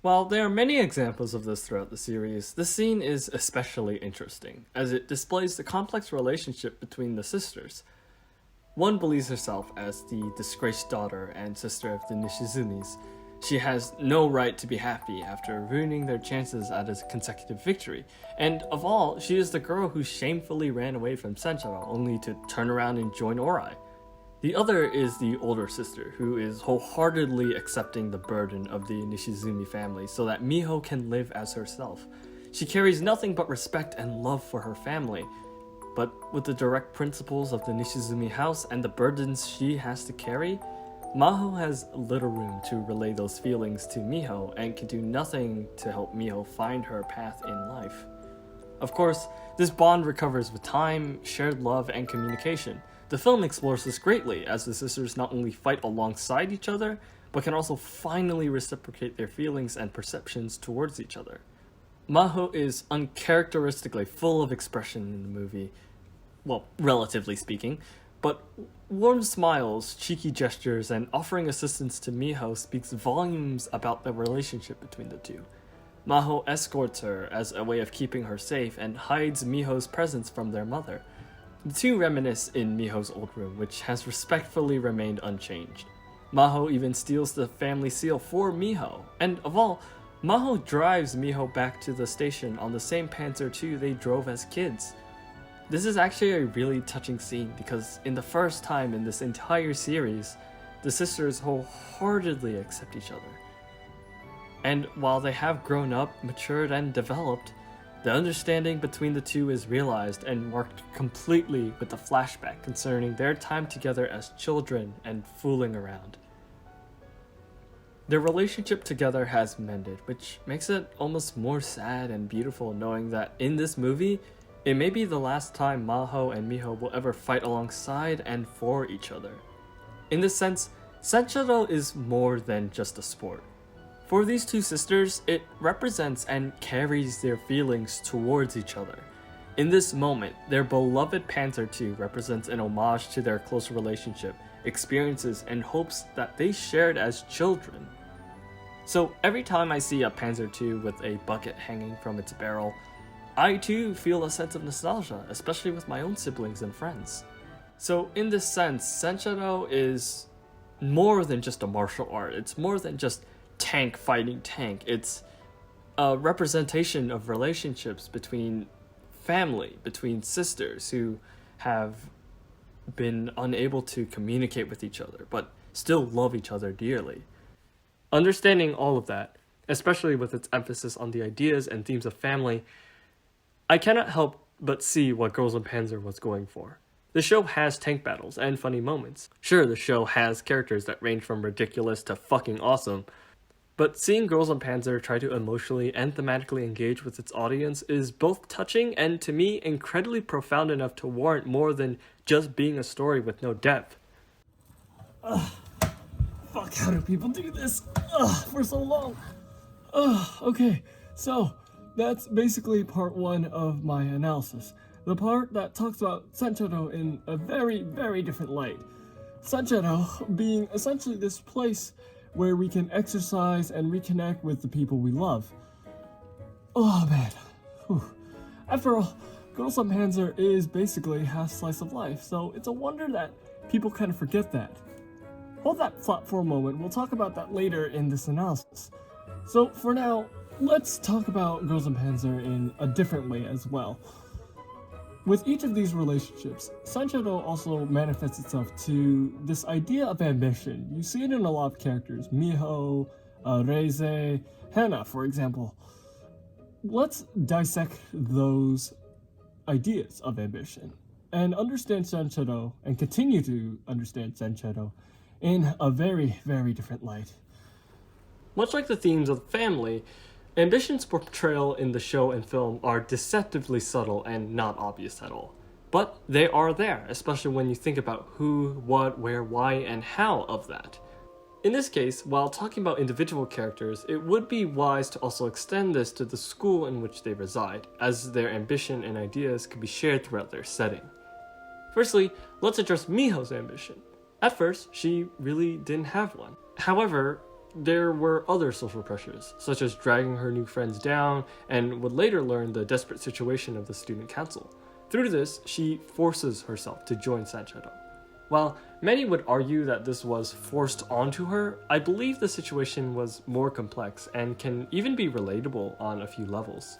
While there are many examples of this throughout the series, this scene is especially interesting, as it displays the complex relationship between the sisters. One believes herself as the disgraced daughter and sister of the Nishizumis. She has no right to be happy after ruining their chances at a consecutive victory, and of all, she is the girl who shamefully ran away from Senshadou only to turn around and join Orai. The other is the older sister, who is wholeheartedly accepting the burden of the Nishizumi family so that Miho can live as herself. She carries nothing but respect and love for her family, but with the direct principles of the Nishizumi house and the burdens she has to carry, Maho has little room to relay those feelings to Miho and can do nothing to help Miho find her path in life. Of course, this bond recovers with time, shared love, and communication. The film explores this greatly, as the sisters not only fight alongside each other, but can also finally reciprocate their feelings and perceptions towards each other. Maho is uncharacteristically full of expression in the movie, well, relatively speaking, but warm smiles, cheeky gestures, and offering assistance to Miho speaks volumes about the relationship between the two. Maho escorts her as a way of keeping her safe and hides Miho's presence from their mother. The two reminisce in Miho's old room, which has respectfully remained unchanged. Maho even steals the family seal for Miho, and of all, Maho drives Miho back to the station on the same Panzer II they drove as kids. This is actually a really touching scene because in the first time in this entire series, the sisters wholeheartedly accept each other. And while they have grown up, matured, and developed, the understanding between the two is realized and marked completely with a flashback concerning their time together as children and fooling around. Their relationship together has mended, which makes it almost more sad and beautiful knowing that in this movie, it may be the last time Maho and Miho will ever fight alongside and for each other. In this sense, Senshadou is more than just a sport. For these two sisters, it represents and carries their feelings towards each other. In this moment, their beloved Panzer II represents an homage to their close relationship, experiences, and hopes that they shared as children. So every time I see a Panzer II with a bucket hanging from its barrel, I too feel a sense of nostalgia, especially with my own siblings and friends. So in this sense, Senshadou is more than just a martial art. It's more than just tank fighting tank. It's a representation of relationships between family, between sisters who have been unable to communicate with each other, but still love each other dearly. Understanding all of that, especially with its emphasis on the ideas and themes of family, I cannot help but see what Girls and Panzer was going for. The show has tank battles and funny moments. Sure, the show has characters that range from ridiculous to fucking awesome, but seeing Girls and Panzer try to emotionally and thematically engage with its audience is both touching and, to me, incredibly profound enough to warrant more than just being a story with no depth. Fuck, how do people do this? For so long. Okay, so that's basically part one of my analysis. The part that talks about Senshadou in a very, very different light. Senshadou being essentially this place where we can exercise and reconnect with the people we love. Oh man. Whew. After all, Girls und Panzer is basically half slice of life, so it's a wonder that people kind of forget that. Hold that thought for a moment, we'll talk about that later in this analysis. So for now, let's talk about Girls und Panzer in a different way as well. With each of these relationships, Senshadou also manifests itself to this idea of ambition. You see it in a lot of characters, Miho, Reize, Hana, for example. Let's dissect those ideas of ambition and understand Senshadou and continue to understand Senshadou in a very, very different light. Much like the themes of family, ambition's portrayal in the show and film are deceptively subtle and not obvious at all. But they are there, especially when you think about who, what, where, why, and how of that. In this case, while talking about individual characters, it would be wise to also extend this to the school in which they reside, as their ambition and ideas could be shared throughout their setting. Firstly, let's address Miho's ambition. At first, she really didn't have one. However, there were other social pressures, such as dragging her new friends down, and would later learn the desperate situation of the student council. Through this, she forces herself to join Senshadou. While many would argue that this was forced onto her, I believe the situation was more complex and can even be relatable on a few levels.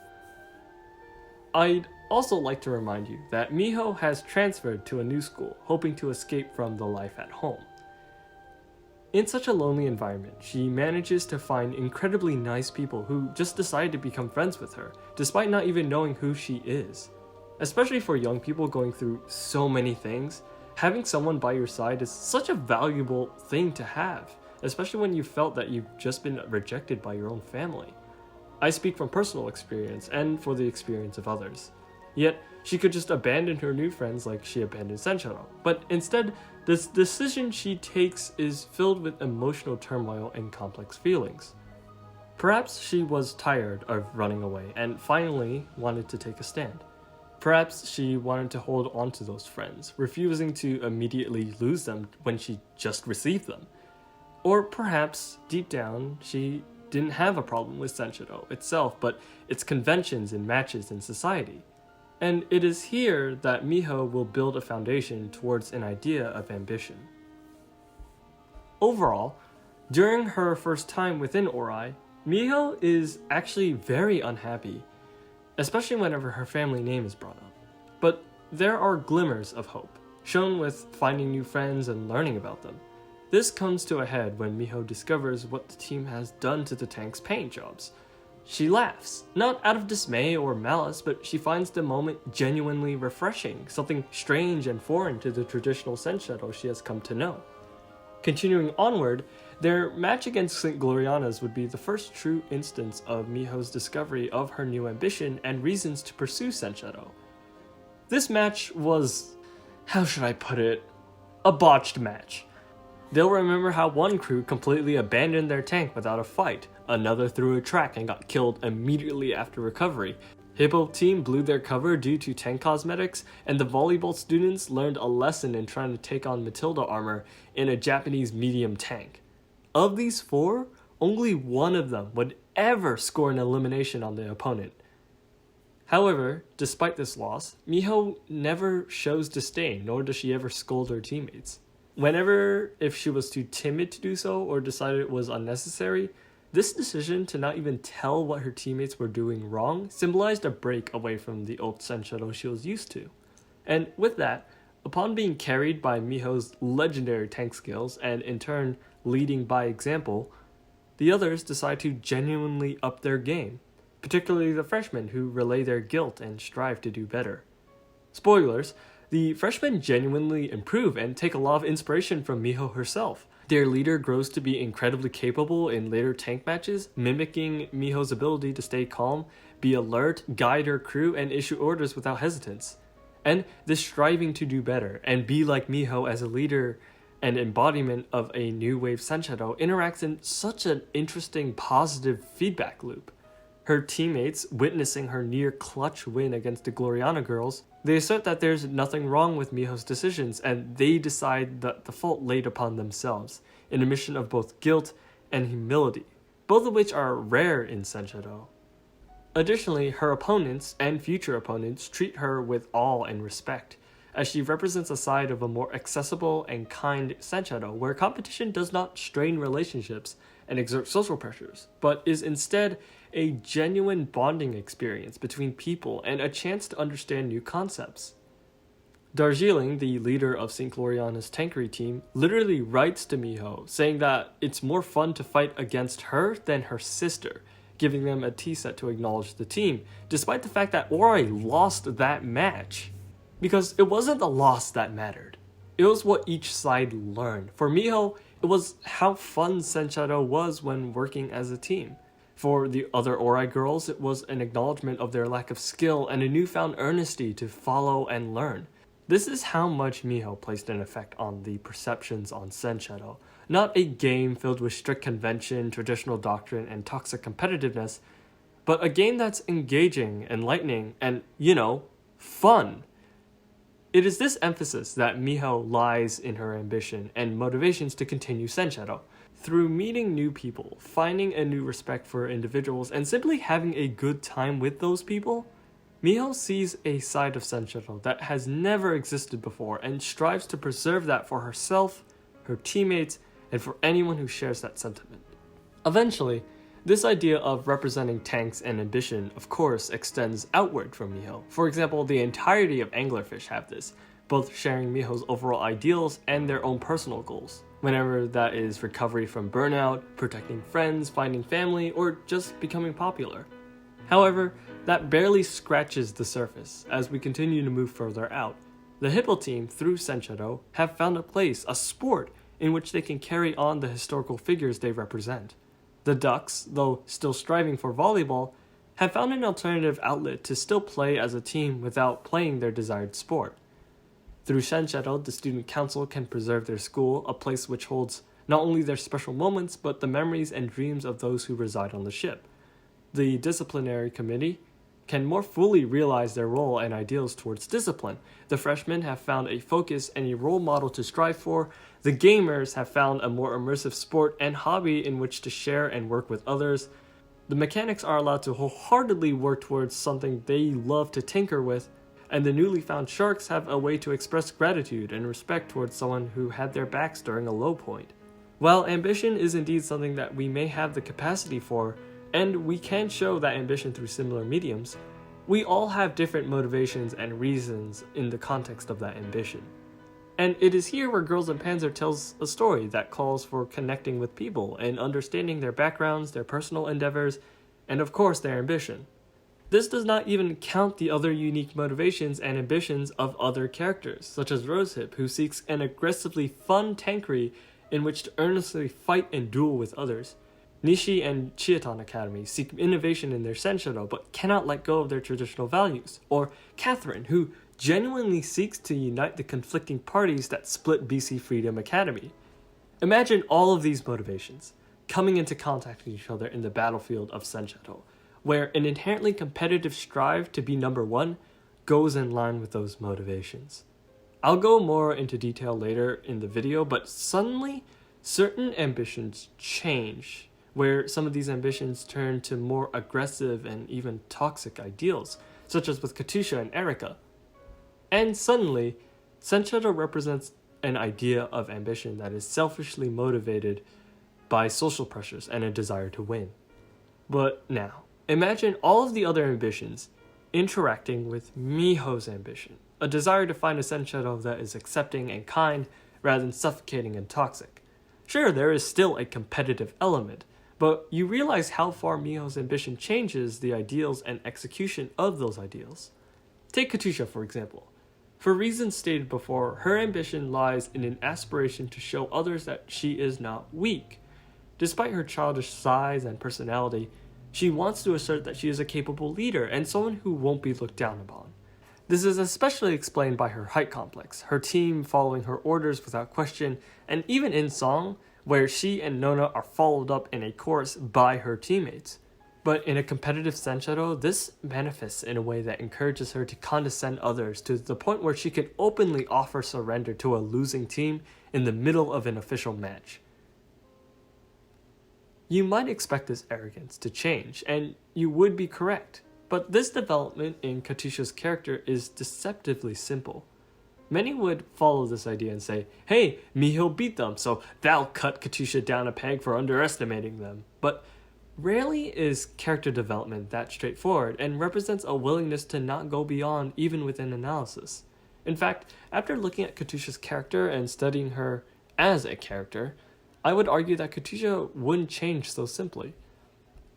I'd also like to remind you that Miho has transferred to a new school, hoping to escape from the life at home. In such a lonely environment, she manages to find incredibly nice people who just decide to become friends with her, despite not even knowing who she is. Especially for young people going through so many things, having someone by your side is such a valuable thing to have, especially when you felt that you've just been rejected by your own family. I speak from personal experience and for the experience of others. Yet, she could just abandon her new friends like she abandoned Senshadou, but instead, this decision she takes is filled with emotional turmoil and complex feelings. Perhaps she was tired of running away and finally wanted to take a stand. Perhaps she wanted to hold on to those friends, refusing to immediately lose them when she just received them. Or perhaps, deep down, she didn't have a problem with Senshadou itself, but its conventions and matches in society. And it is here that Miho will build a foundation towards an idea of ambition. Overall, during her first time within Orai, Miho is actually very unhappy, especially whenever her family name is brought up. But there are glimmers of hope, shown with finding new friends and learning about them. This comes to a head when Miho discovers what the team has done to the tank's paint jobs. She laughs, not out of dismay or malice, but she finds the moment genuinely refreshing, something strange and foreign to the traditional Senshadou she has come to know. Continuing onward, their match against St. Gloriana's would be the first true instance of Miho's discovery of her new ambition and reasons to pursue Senshadou. This match was, how should I put it, a botched match. They'll remember how one crew completely abandoned their tank without a fight, another threw a track and got killed immediately after recovery. Hippo team blew their cover due to tank cosmetics, and the volleyball students learned a lesson in trying to take on Matilda armor in a Japanese medium tank. Of these four, only one of them would ever score an elimination on the opponent. However, despite this loss, Miho never shows disdain, nor does she ever scold her teammates. Whenever, if she was too timid to do so or decided it was unnecessary, this decision to not even tell what her teammates were doing wrong symbolized a break away from the old Senshadou she was used to. And with that, upon being carried by Miho's legendary tank skills and in turn leading by example, the others decide to genuinely up their game, particularly the freshmen who relay their guilt and strive to do better. Spoilers, the freshmen genuinely improve and take a lot of inspiration from Miho herself. Their leader grows to be incredibly capable in later tank matches, mimicking Miho's ability to stay calm, be alert, guide her crew, and issue orders without hesitance. And this striving to do better and be like Miho as a leader and embodiment of a new wave Senshadou interacts in such an interesting positive feedback loop. Her teammates, witnessing her near clutch win against the Gloriana girls, they assert that there's nothing wrong with Miho's decisions, and they decide that the fault laid upon themselves, in a mission of both guilt and humility, both of which are rare in Senshadou. Additionally, her opponents and future opponents treat her with awe and respect, as she represents a side of a more accessible and kind Senshadou where competition does not strain relationships and exert social pressures, but is instead a genuine bonding experience between people and a chance to understand new concepts. Darjeeling, the leader of St. Gloriana's tankery team, literally writes to Miho, saying that it's more fun to fight against her than her sister, giving them a tea set to acknowledge the team, despite the fact that Ori lost that match. Because it wasn't the loss that mattered. It was what each side learned. For Miho, it was how fun Senshadou was when working as a team. For the other Ori girls, it was an acknowledgement of their lack of skill and a newfound earnesty to follow and learn. This is how much Miho placed an effect on the perceptions on Senshadou. Not a game filled with strict convention, traditional doctrine, and toxic competitiveness, but a game that's engaging, enlightening, and, fun. It is this emphasis that Miho lies in her ambition and motivations to continue Senshadou. Through meeting new people, finding a new respect for individuals, and simply having a good time with those people, Miho sees a side of Senshadou that has never existed before and strives to preserve that for herself, her teammates, and for anyone who shares that sentiment. Eventually, this idea of representing tanks and ambition, of course, extends outward from Miho. For example, the entirety of Anglerfish have this, both sharing Miho's overall ideals and their own personal goals. Whenever that is recovery from burnout, protecting friends, finding family, or just becoming popular. However, that barely scratches the surface as we continue to move further out. The Hippo team, through Senshadou, have found a place, a sport, in which they can carry on the historical figures they represent. The Ducks, though still striving for volleyball, have found an alternative outlet to still play as a team without playing their desired sport. Through Senshadou, the student council can preserve their school, a place which holds not only their special moments, but the memories and dreams of those who reside on the ship. The disciplinary committee can more fully realize their role and ideals towards discipline. The freshmen have found a focus and a role model to strive for. The gamers have found a more immersive sport and hobby in which to share and work with others. The mechanics are allowed to wholeheartedly work towards something they love to tinker with, and the newly found sharks have a way to express gratitude and respect towards someone who had their backs during a low point. While ambition is indeed something that we may have the capacity for, And we can show that ambition through similar mediums. We all have different motivations and reasons in the context of that ambition. And it is here where Girls und Panzer tells a story that calls for connecting with people and understanding their backgrounds, their personal endeavors, and of course their ambition. This does not even count the other unique motivations and ambitions of other characters, such as Rosehip, who seeks an aggressively fun tankery in which to earnestly fight and duel with others. Nishi and Chiaton Academy seek innovation in their Senshadou but cannot let go of their traditional values. Or Catherine, who genuinely seeks to unite the conflicting parties that split BC Freedom Academy. Imagine all of these motivations coming into contact with each other in the battlefield of Senshadou, where an inherently competitive strive to be number one goes in line with those motivations. I'll go more into detail later in the video, but suddenly certain ambitions change, where some of these ambitions turn to more aggressive and even toxic ideals, such as with Katusha and Erika. And suddenly, Senshadou represents an idea of ambition that is selfishly motivated by social pressures and a desire to win. But now, imagine all of the other ambitions interacting with Miho's ambition, a desire to find a Senshadou that is accepting and kind rather than suffocating and toxic. Sure, there is still a competitive element, but you realize how far Miho's ambition changes the ideals and execution of those ideals. Take Katusha, for example. For reasons stated before, her ambition lies in an aspiration to show others that she is not weak. Despite her childish size and personality, she wants to assert that she is a capable leader and someone who won't be looked down upon. This is especially explained by her height complex, her team following her orders without question, and even in song, where she and Nona are followed up in a chorus by her teammates. But in a competitive Senshadou, this manifests in a way that encourages her to condescend others to the point where she can openly offer surrender to a losing team in the middle of an official match. You might expect this arrogance to change, and you would be correct, but this development in Katusha's character is deceptively simple. Many would follow this idea and say, hey, Miho beat them, so that'll cut Katusha down a peg for underestimating them. But rarely is character development that straightforward and represents a willingness to not go beyond even within analysis. In fact, after looking at Katusha's character and studying her as a character, I would argue that Katusha wouldn't change so simply.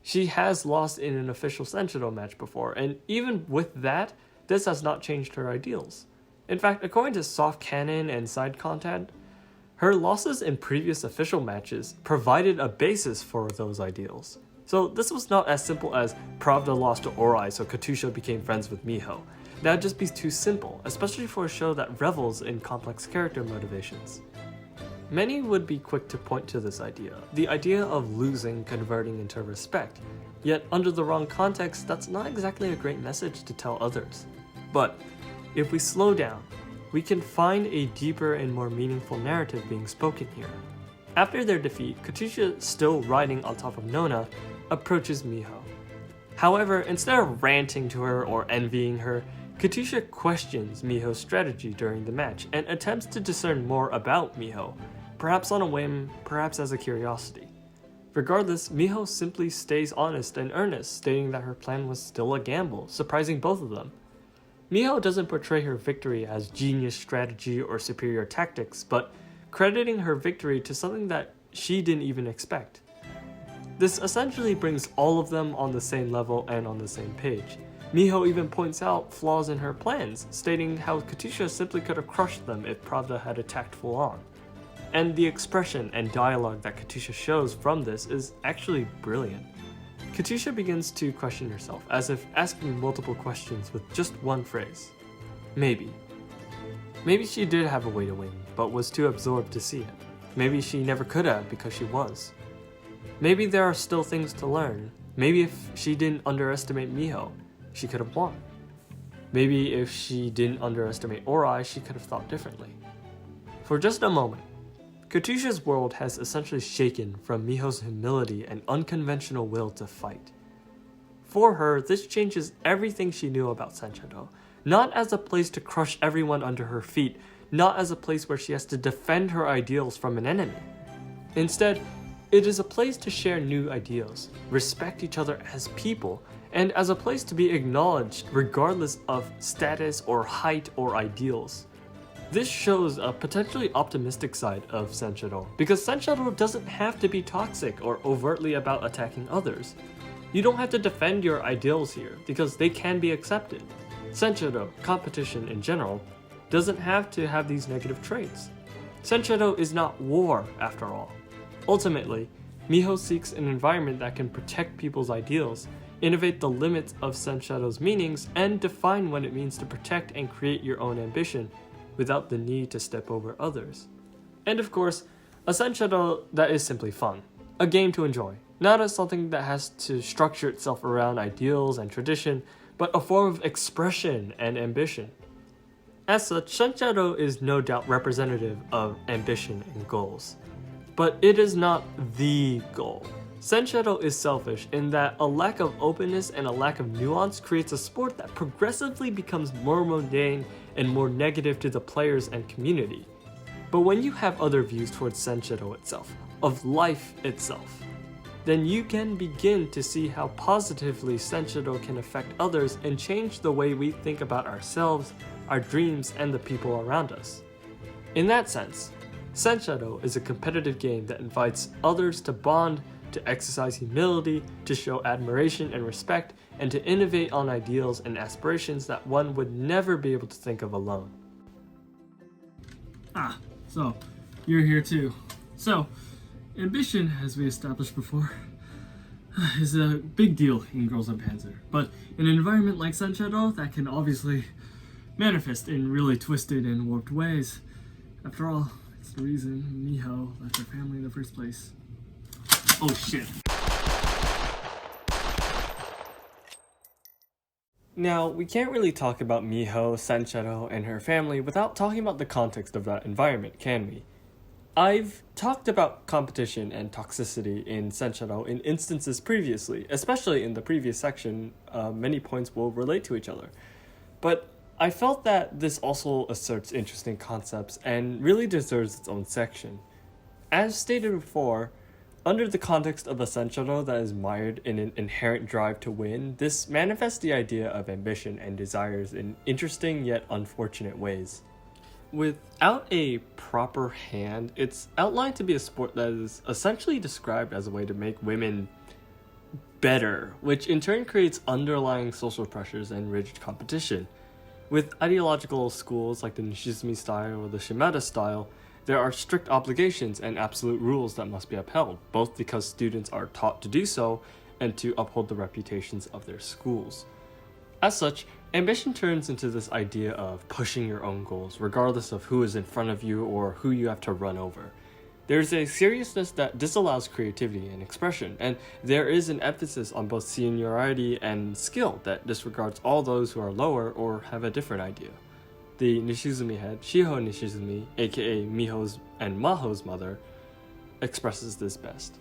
She has lost in an official Senshadou match before, and even with that, this has not changed her ideals. In fact, according to soft canon and side content, her losses in previous official matches provided a basis for those ideals. So this was not as simple as Pravda lost to Orai so Katusha became friends with Miho. That would just be too simple, especially for a show that revels in complex character motivations. Many would be quick to point to this idea, the idea of losing converting into respect, yet under the wrong context, that's not exactly a great message to tell others. But if we slow down, we can find a deeper and more meaningful narrative being spoken here. After their defeat, Katusha, still riding on top of Nona, approaches Miho. However, instead of ranting to her or envying her, Katusha questions Miho's strategy during the match and attempts to discern more about Miho, perhaps on a whim, perhaps as a curiosity. Regardless, Miho simply stays honest and earnest, stating that her plan was still a gamble, surprising both of them. Miho doesn't portray her victory as genius strategy or superior tactics, but crediting her victory to something that she didn't even expect. This essentially brings all of them on the same level and on the same page. Miho even points out flaws in her plans, stating how Katusha simply could have crushed them if Pravda had attacked full on. And the expression and dialogue that Katusha shows from this is actually brilliant. Katusha begins to question herself, as if asking multiple questions with just one phrase. Maybe. Maybe she did have a way to win, but was too absorbed to see it. Maybe she never could have because she was. Maybe there are still things to learn. Maybe if she didn't underestimate Miho, she could have won. Maybe if she didn't underestimate Orai, she could have thought differently. For just a moment, Katusha's world has essentially shaken from Miho's humility and unconventional will to fight. For her, this changes everything she knew about Senshadou, not as a place to crush everyone under her feet, not as a place where she has to defend her ideals from an enemy. Instead, It is a place to share new ideals, respect each other as people, and as a place to be acknowledged regardless of status or height or ideals. This shows a potentially optimistic side of Senshadou, because Senshadou doesn't have to be toxic or overtly about attacking others. You don't have to defend your ideals here, because they can be accepted. Senshadou, competition in general, doesn't have to have these negative traits. Senshadou is not war, after all. Ultimately, Miho seeks an environment that can protect people's ideals, innovate the limits of Senshadou's meanings, and define what it means to protect and create your own ambition without the need to step over others. And of course, a Senshadou that is simply fun, a game to enjoy, not as something that has to structure itself around ideals and tradition, but a form of expression and ambition. As such, Senshadou is no doubt representative of ambition and goals. But it is not the goal. Senshadou is selfish in that a lack of openness and a lack of nuance creates a sport that progressively becomes more mundane and more negative to the players and community. But when you have other views towards Senshadou itself, of life itself, then you can begin to see how positively Senshadou can affect others and change the way we think about ourselves, our dreams, and the people around us. In that sense, Senshadou is a competitive game that invites others to bond, to exercise humility, to show admiration and respect, and to innovate on ideals and aspirations that one would never be able to think of alone. So, you're here too. So, ambition, as we established before, is a big deal in Girls Und Panzer. But in an environment like Senshadou, that can obviously manifest in really twisted and warped ways. After all, it's the reason Miho left her family in the first place. Oh shit. Now, we can't really talk about Miho, Senshadou, and her family without talking about the context of that environment, can we? I've talked about competition and toxicity in Senshadou in instances previously, especially in the previous section. Many points will relate to each other. But I felt that this also asserts interesting concepts and really deserves its own section. As stated before, under the context of a Senshadou that is mired in an inherent drive to win, this manifests the idea of ambition and desires in interesting yet unfortunate ways. Without a proper hand, it's outlined to be a sport that is essentially described as a way to make women better, which in turn creates underlying social pressures and rigid competition. With ideological schools like the Nishizumi style or the Shimada style, there are strict obligations and absolute rules that must be upheld, both because students are taught to do so and to uphold the reputations of their schools. As such, ambition turns into this idea of pushing your own goals, regardless of who is in front of you or who you have to run over. There's a seriousness that disallows creativity and expression, and there is an emphasis on both seniority and skill that disregards all those who are lower or have a different idea. The Nishizumi head, Shiho Nishizumi, aka Miho's and Maho's mother, expresses this best.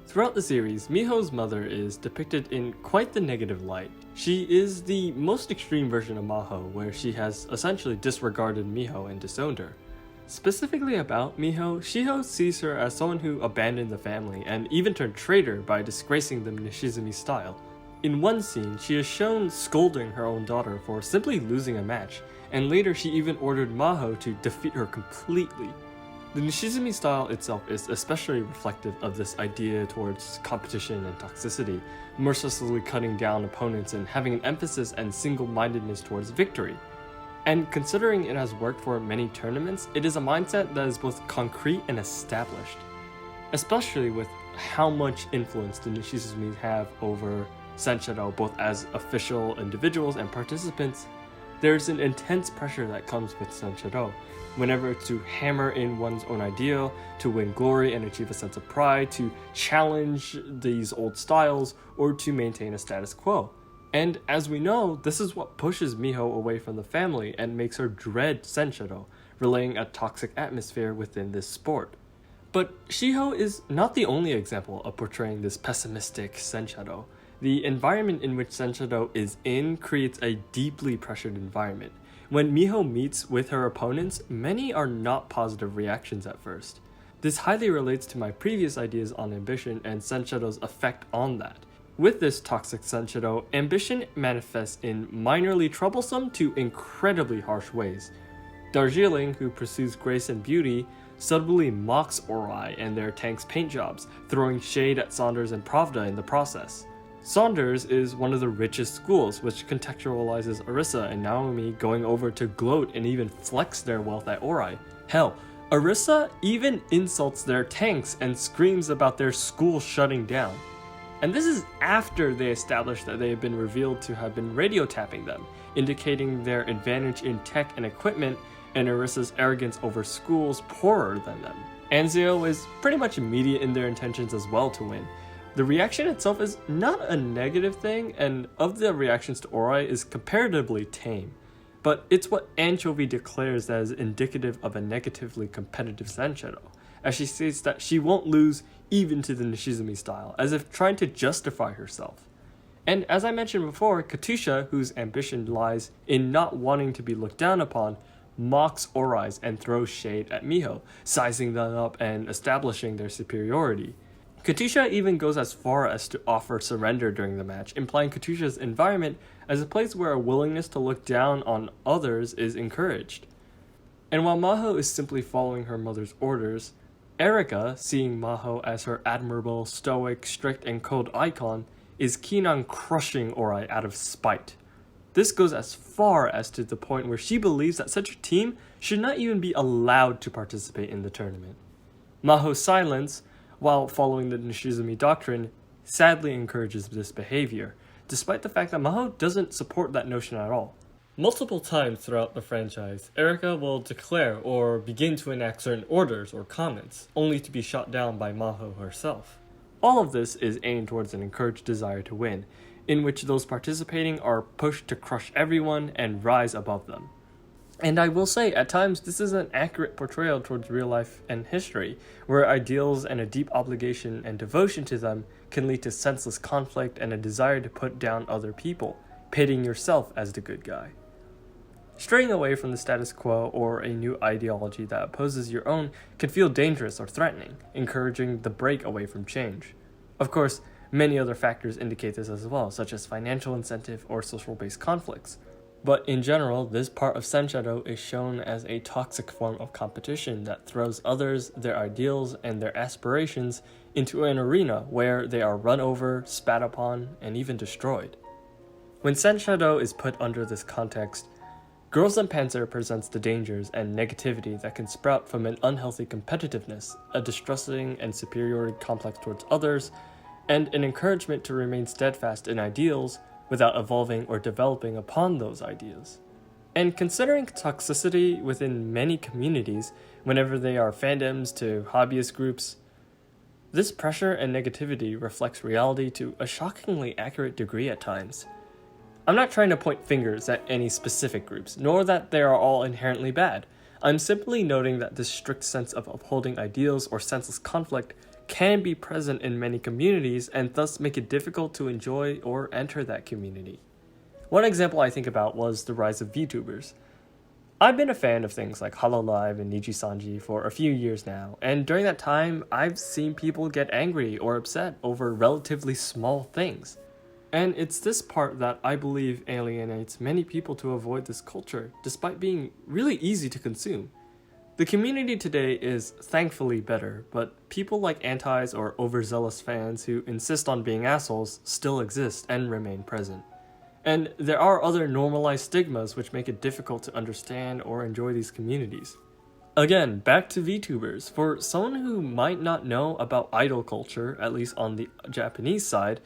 Throughout the series, Miho's mother is depicted in quite the negative light. She is the most extreme version of Maho, where she has essentially disregarded Miho and disowned her. Specifically about Miho, Shiho sees her as someone who abandoned the family and even turned traitor by disgracing the Nishizumi style. In one scene, she is shown scolding her own daughter for simply losing a match, and later she even ordered Maho to defeat her completely. The Nishizumi style itself is especially reflective of this idea towards competition and toxicity, mercilessly cutting down opponents and having an emphasis and single-mindedness towards victory. And considering it has worked for many tournaments, it is a mindset that is both concrete and established, especially with how much influence the Nishizumi have over Senshadou, both as official individuals and participants. There's an intense pressure that comes with Senshadou, whenever it's to hammer in one's own ideal, to win glory and achieve a sense of pride, to challenge these old styles, or to maintain a status quo. And as we know, this is what pushes Miho away from the family and makes her dread Senshadou, relaying a toxic atmosphere within this sport. But Shiho is not the only example of portraying this pessimistic Senshadou. The environment in which Senshadou is in creates a deeply pressured environment. When Miho meets with her opponents, many are not positive reactions at first. This highly relates to my previous ideas on ambition and Senshadou's effect on that. With this toxic Senshadou, ambition manifests in minorly troublesome to incredibly harsh ways. Darjeeling, who pursues grace and beauty, subtly mocks Ori and their tank's paint jobs, throwing shade at Saunders and Pravda in the process. Saunders is one of the richest schools, which contextualizes Arisa and Naomi going over to gloat and even flex their wealth at Ori. Hell, Arisa even insults their tanks and screams about their school shutting down. And this is after they establish that they have been revealed to have been radio tapping them, indicating their advantage in tech and equipment and Arisa's arrogance over schools poorer than them. Anzio is pretty much immediate in their intentions as well to win. The reaction itself is not a negative thing, and of the reactions to Ori is comparatively tame. But it's what Anchovy declares as indicative of a negatively competitive Senshadou, as she states that she won't lose even to the Nishizumi style, as if trying to justify herself. And as I mentioned before, Katusha, whose ambition lies in not wanting to be looked down upon, mocks Ori's and throws shade at Miho, sizing them up and establishing their superiority. Katusha even goes as far as to offer surrender during the match, implying Katusha's environment as a place where a willingness to look down on others is encouraged. And while Maho is simply following her mother's orders, Erika, seeing Maho as her admirable, stoic, strict, and cold icon, is keen on crushing Ori out of spite. This goes as far as to the point where she believes that such a team should not even be allowed to participate in the tournament. Maho's silence, while following the Nishizumi doctrine, sadly encourages this behavior, despite the fact that Maho doesn't support that notion at all. Multiple times throughout the franchise, Erika will declare or begin to enact certain orders or comments, only to be shot down by Maho herself. All of this is aimed towards an encouraged desire to win, in which those participating are pushed to crush everyone and rise above them. And I will say, at times, this is an accurate portrayal towards real life and history, where ideals and a deep obligation and devotion to them can lead to senseless conflict and a desire to put down other people, pitting yourself as the good guy. Straying away from the status quo or a new ideology that opposes your own can feel dangerous or threatening, encouraging the break away from change. Of course, many other factors indicate this as well, such as financial incentive or social-based conflicts. But in general, this part of Senshadou is shown as a toxic form of competition that throws others, their ideals, and their aspirations into an arena where they are run over, spat upon, and even destroyed. When Senshadou is put under this context, Girls and Panzer presents the dangers and negativity that can sprout from an unhealthy competitiveness, a distrusting and superiority complex towards others, and an encouragement to remain steadfast in ideals without evolving or developing upon those ideas. And considering toxicity within many communities, whenever they are fandoms to hobbyist groups, this pressure and negativity reflects reality to a shockingly accurate degree at times. I'm not trying to point fingers at any specific groups, nor that they are all inherently bad. I'm simply noting that this strict sense of upholding ideals or senseless conflict can be present in many communities and thus make it difficult to enjoy or enter that community. One example I think about was the rise of VTubers. I've been a fan of things like Hololive and Nijisanji for a few years now, and during that time, I've seen people get angry or upset over relatively small things. And it's this part that I believe alienates many people to avoid this culture, despite being really easy to consume. The community today is thankfully better, but people like antis or overzealous fans who insist on being assholes still exist and remain present. And there are other normalized stigmas which make it difficult to understand or enjoy these communities. Again, back to VTubers. For someone who might not know about idol culture, at least on the Japanese side,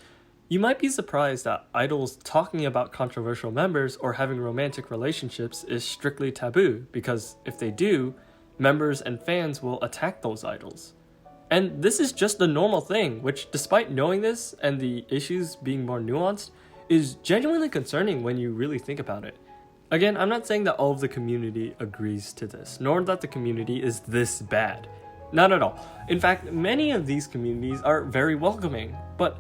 you might be surprised that idols talking about controversial members or having romantic relationships is strictly taboo, because if they do, members and fans will attack those idols. And this is just the normal thing, which, despite knowing this and the issues being more nuanced, is genuinely concerning when you really think about it. Again, I'm not saying that all of the community agrees to this, nor that the community is this bad. Not at all. In fact, many of these communities are very welcoming, but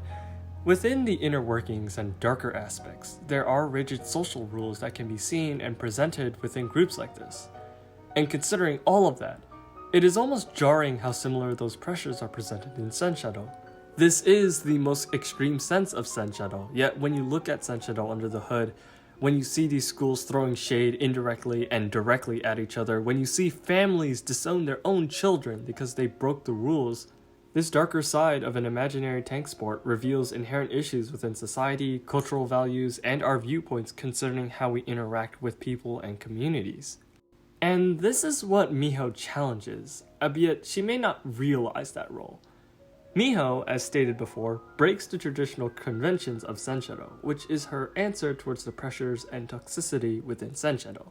within the inner workings and darker aspects, there are rigid social rules that can be seen and presented within groups like this. And considering all of that, It is almost jarring how similar those pressures are presented in Senshadou. This is the most extreme sense of Senshadou, yet when you look at Senshadou under the hood, when you see these schools throwing shade indirectly and directly at each other, when you see families disown their own children because they broke the rules, this darker side of an imaginary tank sport reveals inherent issues within society, cultural values, and our viewpoints concerning how we interact with people and communities. And this is what Miho challenges, albeit she may not realize that role. Miho, as stated before, breaks the traditional conventions of Senshadou, which is her answer towards the pressures and toxicity within Senshadou.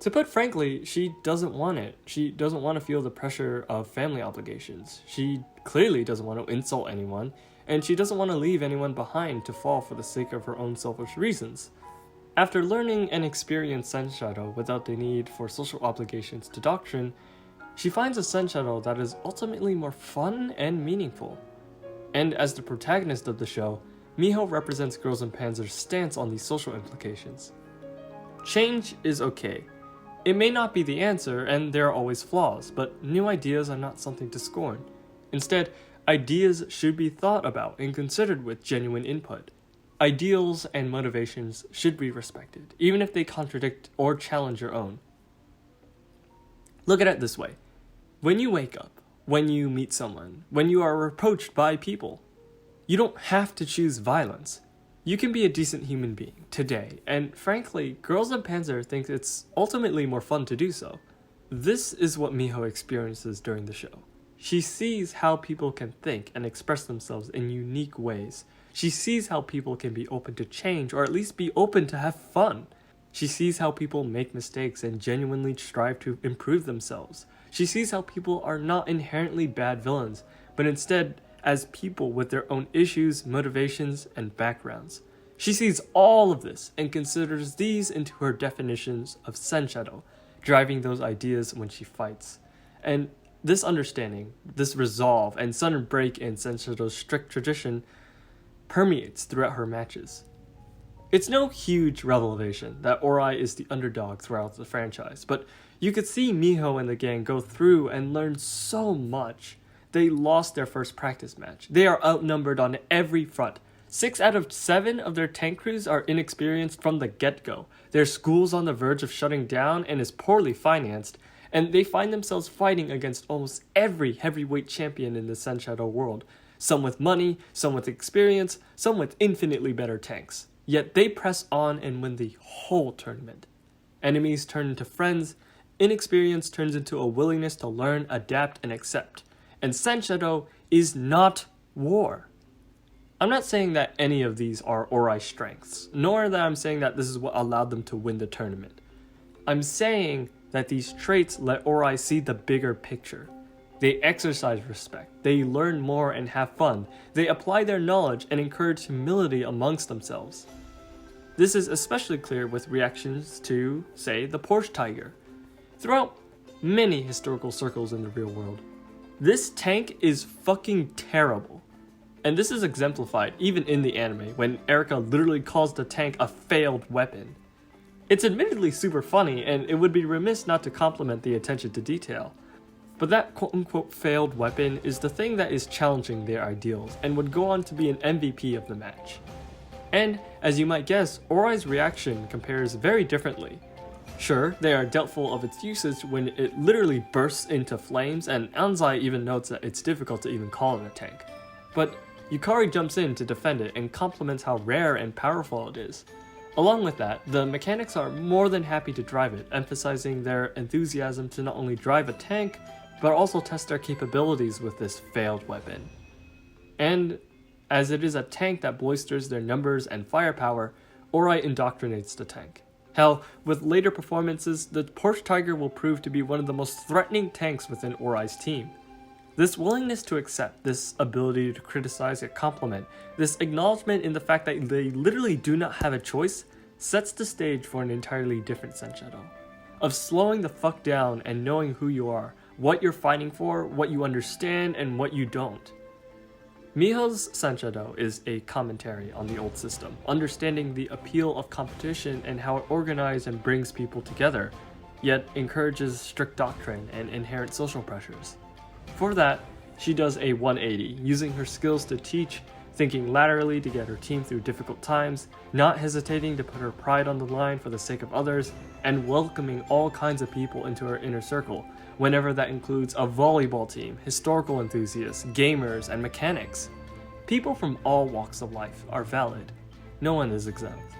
To put frankly, she doesn't want it. She doesn't want to feel the pressure of family obligations. She clearly doesn't want to insult anyone, and she doesn't want to leave anyone behind to fall for the sake of her own selfish reasons. After learning and experiencing Senshadou without the need for social obligations to doctrine, she finds a Senshadou that is ultimately more fun and meaningful. And as the protagonist of the show, Miho represents Girls and Panzer's stance on these social implications. Change is okay. It may not be the answer, and there are always flaws, but new ideas are not something to scorn. Instead, ideas should be thought about and considered with genuine input. Ideals and motivations should be respected, even if they contradict or challenge your own. Look at it this way. When you wake up, when you meet someone, when you are approached by people, you don't have to choose violence. You can be a decent human being today, and frankly, Girls and Panzer think it's ultimately more fun to do so. This is what Miho experiences during the show. She sees how people can think and express themselves in unique ways. She sees how people can be open to change, or at least be open to have fun. She sees how people make mistakes and genuinely strive to improve themselves. She sees how people are not inherently bad villains, but instead as people with their own issues, motivations, and backgrounds. She sees all of this and considers these into her definitions of Senshadou, driving those ideas when she fights. And this understanding, this resolve, and sudden break in Senshadou's strict tradition permeates throughout her matches. It's no huge revelation that Ori is the underdog throughout the franchise, but you could see Miho and the gang go through and learn so much. They lost their first practice match. They are outnumbered on every front. 6 out of 7 of their tank crews are inexperienced from the get-go. Their school's on the verge of shutting down and is poorly financed, and they find themselves fighting against almost every heavyweight champion in the Senshadou world. Some with money, some with experience, some with infinitely better tanks. Yet they press on and win the whole tournament. Enemies turn into friends, inexperience turns into a willingness to learn, adapt, and accept. And Senshadou is not war. I'm not saying that any of these are Ori's strengths, nor that I'm saying that this is what allowed them to win the tournament. I'm saying that these traits let Ori see the bigger picture. They exercise respect, they learn more and have fun, they apply their knowledge and encourage humility amongst themselves. This is especially clear with reactions to, say, the Porsche Tiger. Throughout many historical circles in the real world, this tank is fucking terrible. And this is exemplified even in the anime, when Erika literally calls the tank a failed weapon. It's admittedly super funny, and it would be remiss not to compliment the attention to detail. But that quote-unquote failed weapon is the thing that is challenging their ideals, and would go on to be an MVP of the match. And, as you might guess, Ori's reaction compares very differently. Sure, they are doubtful of its usage when it literally bursts into flames, and Anzai even notes that it's difficult to even call it a tank. But Yukari jumps in to defend it and compliments how rare and powerful it is. Along with that, the mechanics are more than happy to drive it, emphasizing their enthusiasm to not only drive a tank, but also test their capabilities with this failed weapon. And as it is a tank that bolsters their numbers and firepower, Ori indoctrinates the tank. Hell, with later performances, the Porsche Tiger will prove to be one of the most threatening tanks within Ori's team. This willingness to accept, this ability to criticize and compliment, this acknowledgement in the fact that they literally do not have a choice, sets the stage for an entirely different Senshadou. Of slowing the fuck down and knowing who you are, what you're fighting for, what you understand, and what you don't. Miho's Senshadou is a commentary on the old system, understanding the appeal of competition and how it organizes and brings people together. yet encourages strict doctrine and inherent social pressures. For that, she does a 180, using her skills to teach, thinking laterally to get her team through difficult times, not hesitating to put her pride on the line for the sake of others, and welcoming all kinds of people into her inner circle, whenever that includes a volleyball team, historical enthusiasts, gamers, and mechanics. People from all walks of life are valid. No one is exempt.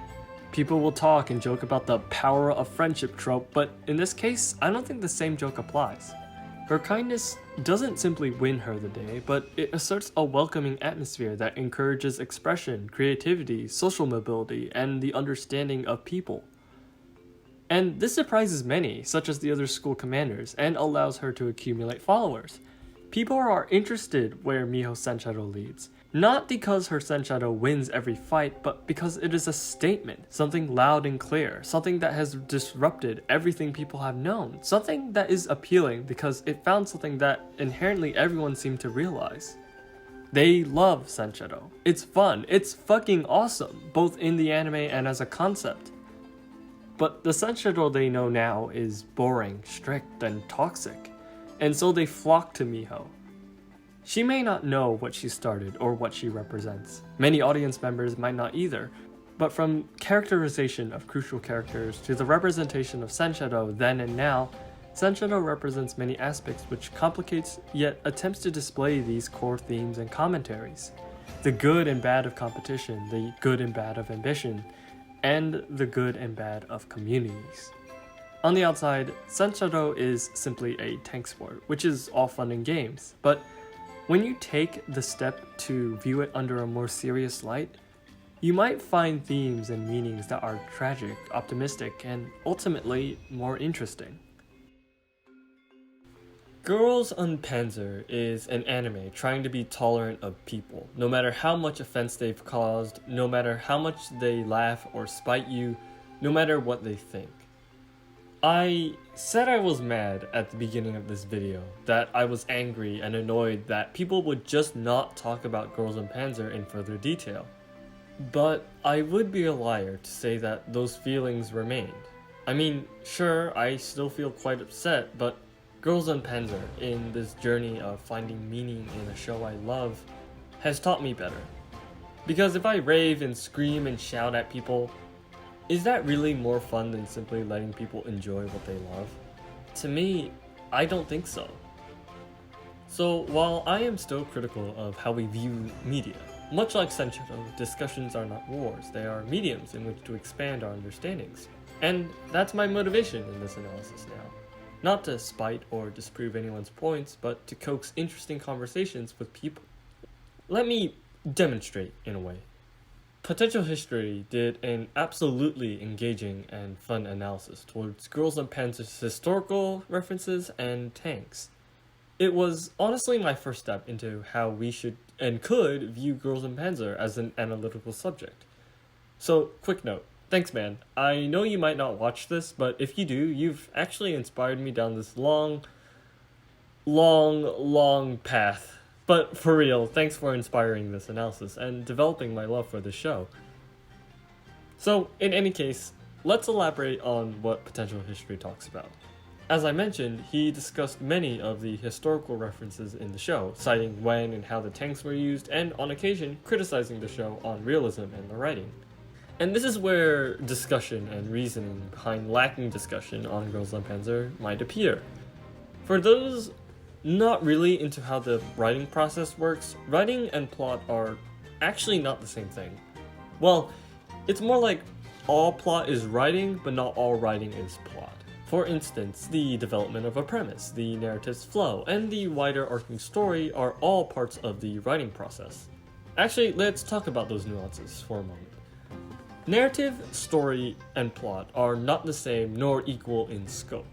People will talk and joke about the power of friendship trope, but in this case, I don't think the same joke applies. Her kindness doesn't simply win her the day, but it asserts a welcoming atmosphere that encourages expression, creativity, social mobility, and the understanding of people. And this surprises many, such as the other school commanders, and allows her to accumulate followers. People are interested where Miho Senshadou leads, not because her Senshadou wins every fight, but because it is a statement, something loud and clear, something that has disrupted everything people have known, something that is appealing because it found something that inherently everyone seemed to realize. They love Senshadou. It's fun, it's fucking awesome, both in the anime and as a concept. But the Senshadou they know now is boring, strict, and toxic, and so they flock to Miho. She may not know what she started or what she represents. Many audience members might not either, but from characterization of crucial characters to the representation of Senshadou then and now, Senshadou represents many aspects which complicates yet attempts to display these core themes and commentaries. The good and bad of competition, the good and bad of ambition, and the good and bad of communities. On the outside, Senshadou is simply a tank sport, which is all fun and games, but when you take the step to view it under a more serious light, you might find themes and meanings that are tragic, optimistic, and ultimately more interesting. Girls Und Panzer is an anime trying to be tolerant of people, no matter how much offense they've caused, no matter how much they laugh or spite you, no matter what they think. I said I was mad at the beginning of this video, that I was angry and annoyed that people would just not talk about Girls Und Panzer in further detail. But I would be a liar to say that those feelings remained. I mean, sure, I still feel quite upset, but Girls Und Panzer, in this journey of finding meaning in a show I love, has taught me better. Because if I rave and scream and shout at people, is that really more fun than simply letting people enjoy what they love? To me, I don't think so. So while I am still critical of how we view media, much like Senshadou, discussions are not wars, they are mediums in which to expand our understandings. And that's my motivation in this analysis now. Not to spite or disprove anyone's points, but to coax interesting conversations with people. Let me demonstrate in a way. Potential History did an absolutely engaging and fun analysis towards Girls Und Panzer's historical references and tanks. It was honestly my first step into how we should and could view Girls Und Panzer as an analytical subject. So, quick note. Thanks, man. I know you might not watch this, but if you do, you've actually inspired me down this long path. But for real, thanks for inspiring this analysis and developing my love for the show. So, in any case, let's elaborate on what Potential History talks about. As I mentioned, he discussed many of the historical references in the show, citing when and how the tanks were used, and on occasion, criticizing the show on realism and the writing. And this is where discussion and reasoning behind lacking discussion on Girls Und Panzer might appear. For those not really into how the writing process works, writing and plot are actually not the same thing. Well, it's more like all plot is writing, but not all writing is plot. For instance, the development of a premise, the narrative's flow, and the wider arcing story are all parts of the writing process. Actually, let's talk about those nuances for a moment. Narrative, story, and plot are not the same nor equal in scope.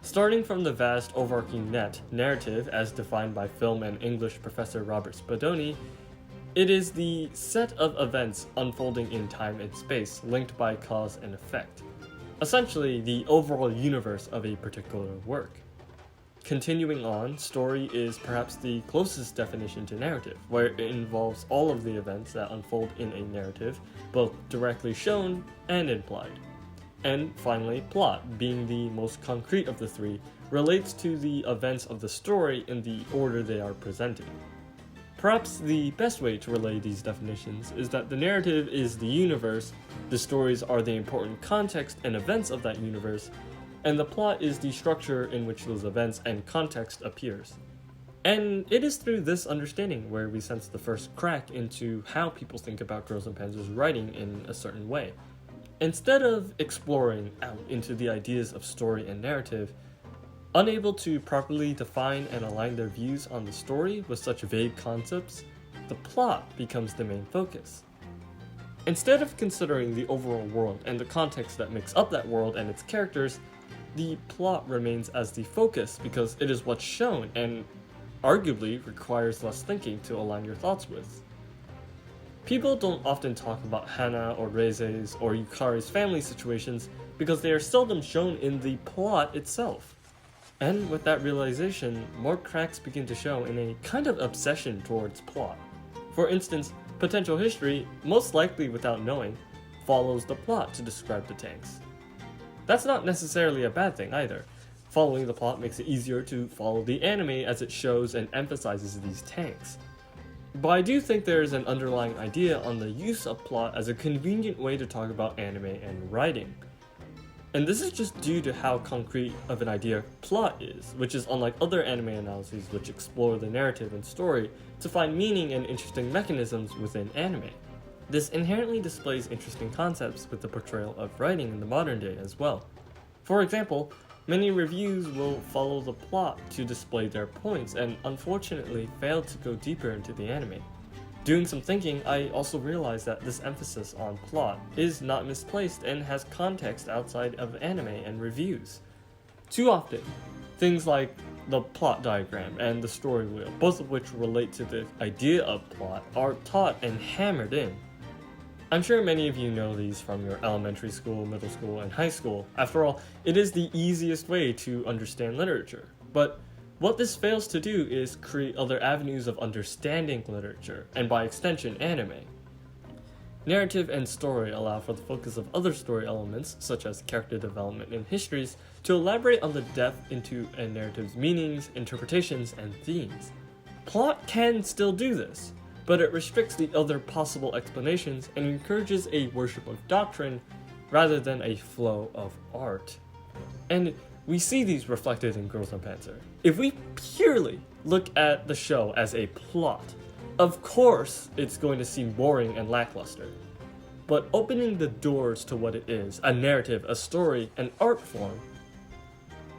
Starting from the vast overarching narrative as defined by film and English professor Robert Spadoni, it is the set of events unfolding in time and space linked by cause and effect. Essentially, the overall universe of a particular work. Continuing on, story is perhaps the closest definition to narrative, where it involves all of the events that unfold in a narrative, both directly shown and implied. And finally, plot, being the most concrete of the three, relates to the events of the story in the order they are presented. Perhaps the best way to relay these definitions is that the narrative is the universe, the stories are the important context and events of that universe, and the plot is the structure in which those events and context appears. And it is through this understanding where we sense the first crack into how people think about Girls and Panzer's writing in a certain way. Instead of exploring out into the ideas of story and narrative, unable to properly define and align their views on the story with such vague concepts, the plot becomes the main focus. Instead of considering the overall world and the context that makes up that world and its characters, the plot remains as the focus because it is what's shown and arguably requires less thinking to align your thoughts with. People don't often talk about Hana or Reise's or Yukari's family situations because they are seldom shown in the plot itself. And with that realization, more cracks begin to show in a kind of obsession towards plot. For instance, potential history, most likely without knowing, follows the plot to describe the tanks. That's not necessarily a bad thing either. Following the plot makes it easier to follow the anime as it shows and emphasizes these tanks. But I do think there is an underlying idea on the use of plot as a convenient way to talk about anime and writing. And this is just due to how concrete of an idea plot is, which is unlike other anime analyses which explore the narrative and story to find meaning and interesting mechanisms within anime. This inherently displays interesting concepts with the portrayal of writing in the modern day as well. For example, many reviews will follow the plot to display their points and unfortunately fail to go deeper into the anime. Doing some thinking, I also realized that this emphasis on plot is not misplaced and has context outside of anime and reviews. Too often, things like the plot diagram and the story wheel, both of which relate to the idea of plot, are taught and hammered in. I'm sure many of you know these from your elementary school, middle school, and high school. After all, it is the easiest way to understand literature. But what this fails to do is create other avenues of understanding literature, and by extension, anime. Narrative and story allow for the focus of other story elements, such as character development and histories, to elaborate on the depth into a narrative's meanings, interpretations, and themes. Plot can still do this, but it restricts the other possible explanations and encourages a worship of doctrine rather than a flow of art. And we see these reflected in Girls and Panzer. If we purely look at the show as a plot, of course it's going to seem boring and lackluster. But opening the doors to what it is, a narrative, a story, an art form,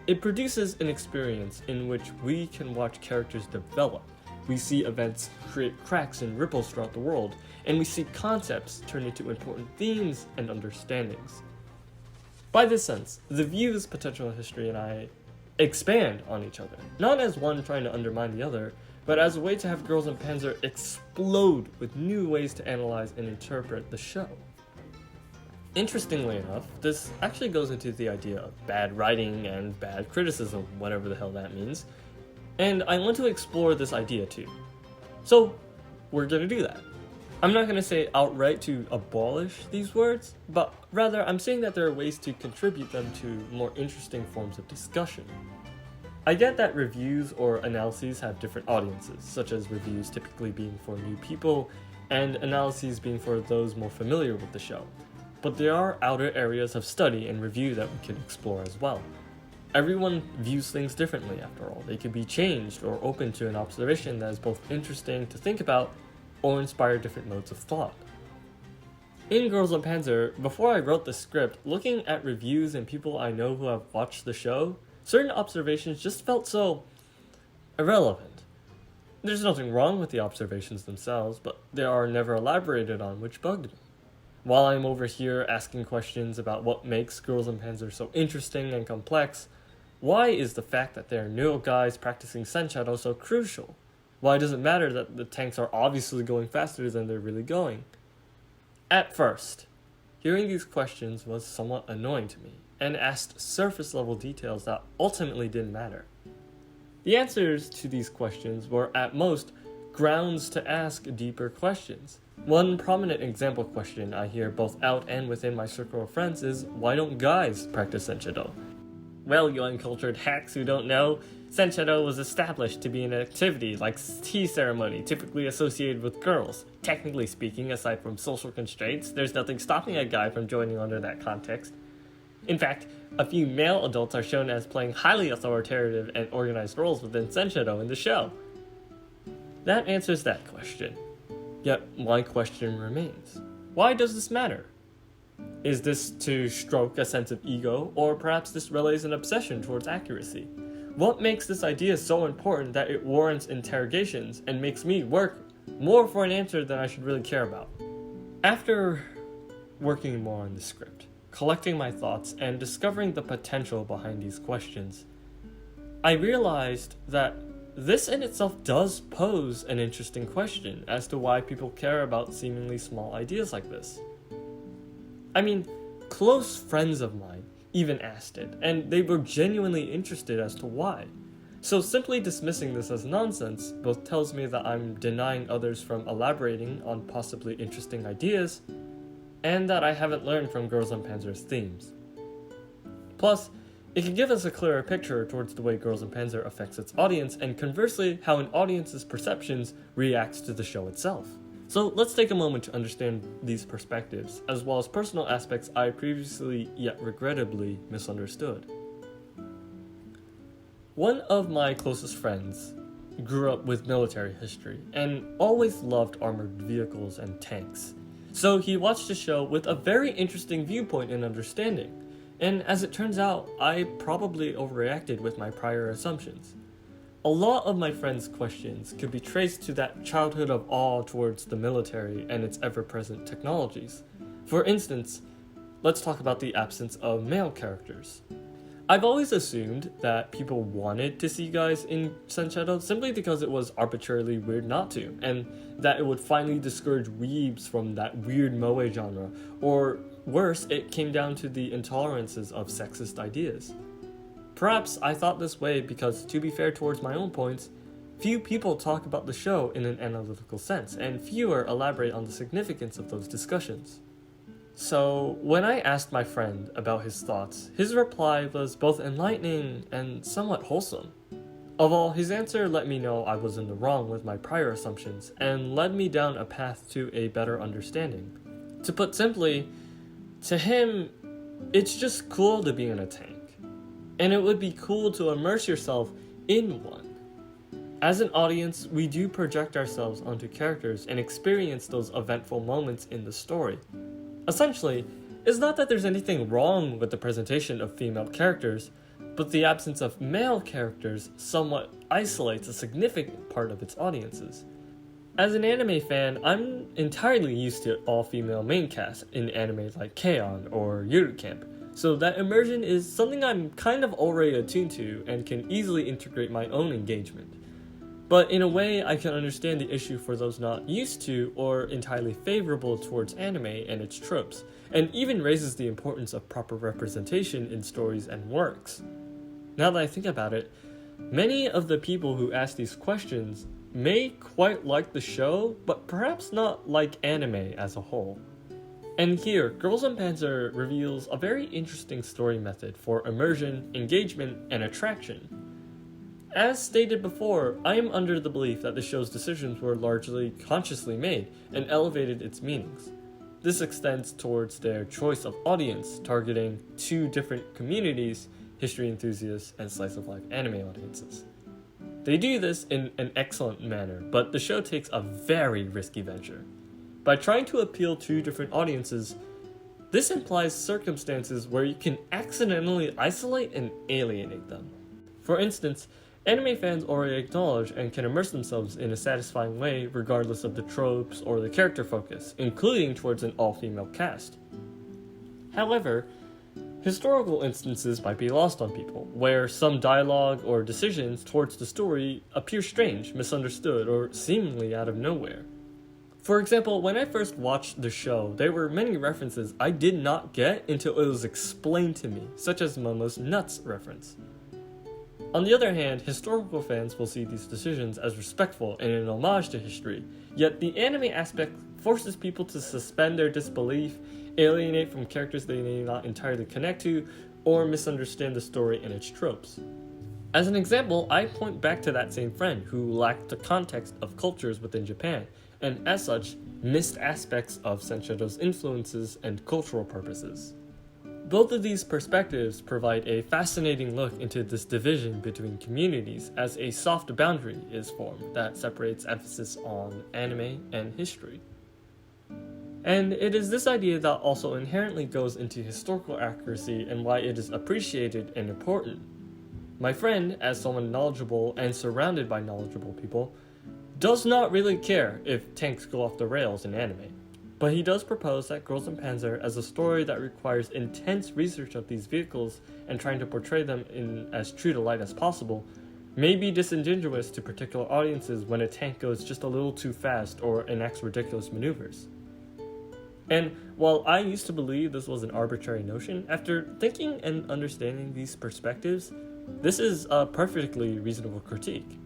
it produces an experience in which we can watch characters develop. We see events create cracks and ripples throughout the world, and we see concepts turn into important themes and understandings. By this sense, the views, potential history, and I expand on each other, not as one trying to undermine the other, but as a way to have Girls and Panzer explode with new ways to analyze and interpret the show. Interestingly enough, this actually goes into the idea of bad writing and bad criticism, whatever the hell that means, and I want to explore this idea too. So, we're gonna do that. I'm not gonna say outright to abolish these words, but rather I'm saying that there are ways to contribute them to more interesting forms of discussion. I get that reviews or analyses have different audiences, such as reviews typically being for new people, and analyses being for those more familiar with the show. But there are outer areas of study and review that we can explore as well. Everyone views things differently after all. They can be changed or open to an observation that is both interesting to think about or inspire different modes of thought. In Girls and Panzer, before I wrote the script, looking at reviews and people I know who have watched the show, certain observations just felt so irrelevant. There's nothing wrong with the observations themselves, but they are never elaborated on, which bugged me. While I'm over here asking questions about what makes Girls and Panzer so interesting and complex, why is the fact that there are no guys practicing Senshadou so crucial? Why does it matter that the tanks are obviously going faster than they're really going? At first, hearing these questions was somewhat annoying to me, and asked surface-level details that ultimately didn't matter. The answers to these questions were, at most, grounds to ask deeper questions. One prominent example question I hear both out and within my circle of friends is, why don't guys practice Senshadou? Well, you uncultured hacks who don't know, Senshadou was established to be an activity like tea ceremony typically associated with girls. Technically speaking, aside from social constraints, there's nothing stopping a guy from joining under that context. In fact, a few male adults are shown as playing highly authoritative and organized roles within Senshadou in the show. That answers that question. Yet, my question remains. Why does this matter? Is this to stroke a sense of ego, or perhaps this relays an obsession towards accuracy? What makes this idea so important that it warrants interrogations and makes me work more for an answer than I should really care about? After working more on the script, collecting my thoughts, and discovering the potential behind these questions, I realized that this in itself does pose an interesting question as to why people care about seemingly small ideas like this. I mean, close friends of mine even asked it, and they were genuinely interested as to why. So simply dismissing this as nonsense both tells me that I'm denying others from elaborating on possibly interesting ideas, and that I haven't learned from Girls und Panzer's themes. Plus, it can give us a clearer picture towards the way Girls und Panzer affects its audience, and conversely, how an audience's perceptions reacts to the show itself. So let's take a moment to understand these perspectives, as well as personal aspects I previously, yet regrettably, misunderstood. One of my closest friends grew up with military history, and always loved armored vehicles and tanks. So he watched the show with a very interesting viewpoint and understanding. And as it turns out, I probably overreacted with my prior assumptions. A lot of my friends' questions could be traced to that childhood of awe towards the military and its ever-present technologies. For instance, let's talk about the absence of male characters. I've always assumed that people wanted to see guys in Senshadou simply because it was arbitrarily weird not to, and that it would finally discourage weebs from that weird moe genre, or worse, it came down to the intolerances of sexist ideas. Perhaps I thought this way because, to be fair towards my own points, few people talk about the show in an analytical sense, and fewer elaborate on the significance of those discussions. So, when I asked my friend about his thoughts, his reply was both enlightening and somewhat wholesome. Of all, his answer let me know I was in the wrong with my prior assumptions, and led me down a path to a better understanding. To put simply, to him, it's just cool to be in a tank, and it would be cool to immerse yourself in one. As an audience, we do project ourselves onto characters and experience those eventful moments in the story. Essentially, it's not that there's anything wrong with the presentation of female characters, but the absence of male characters somewhat isolates a significant part of its audiences. As an anime fan, I'm entirely used to all-female main cast in anime like K-On! Or Yuru Camp, so that immersion is something I'm kind of already attuned to and can easily integrate my own engagement. But in a way, I can understand the issue for those not used to or entirely favorable towards anime and its tropes, and even raises the importance of proper representation in stories and works. Now that I think about it, many of the people who ask these questions may quite like the show, but perhaps not like anime as a whole. And here, Girls und Panzer reveals a very interesting story method for immersion, engagement, and attraction. As stated before, I am under the belief that the show's decisions were largely consciously made and elevated its meanings. This extends towards their choice of audience, targeting two different communities, history enthusiasts and slice-of-life anime audiences. They do this in an excellent manner, but the show takes a very risky venture. By trying to appeal to different audiences, this implies circumstances where you can accidentally isolate and alienate them. For instance, anime fans already acknowledge and can immerse themselves in a satisfying way regardless of the tropes or the character focus, including towards an all-female cast. However, historical instances might be lost on people, where some dialogue or decisions towards the story appear strange, misunderstood, or seemingly out of nowhere. For example, when I first watched the show, there were many references I did not get until it was explained to me, such as Momo's nuts reference. On the other hand, historical fans will see these decisions as respectful and an homage to history, yet the anime aspect forces people to suspend their disbelief, alienate from characters they may not entirely connect to, or misunderstand the story and its tropes. As an example, I point back to that same friend who lacked the context of cultures within Japan, and as such, missed aspects of Senshadou's influences and cultural purposes. Both of these perspectives provide a fascinating look into this division between communities as a soft boundary is formed that separates emphasis on anime and history. And it is this idea that also inherently goes into historical accuracy and why it is appreciated and important. My friend, as someone knowledgeable and surrounded by knowledgeable people, does not really care if tanks go off the rails in anime. But he does propose that Girls and Panzer, as a story that requires intense research of these vehicles and trying to portray them in as true to light as possible, may be disingenuous to particular audiences when a tank goes just a little too fast or enacts ridiculous maneuvers. And while I used to believe this was an arbitrary notion, after thinking and understanding these perspectives, this is a perfectly reasonable critique.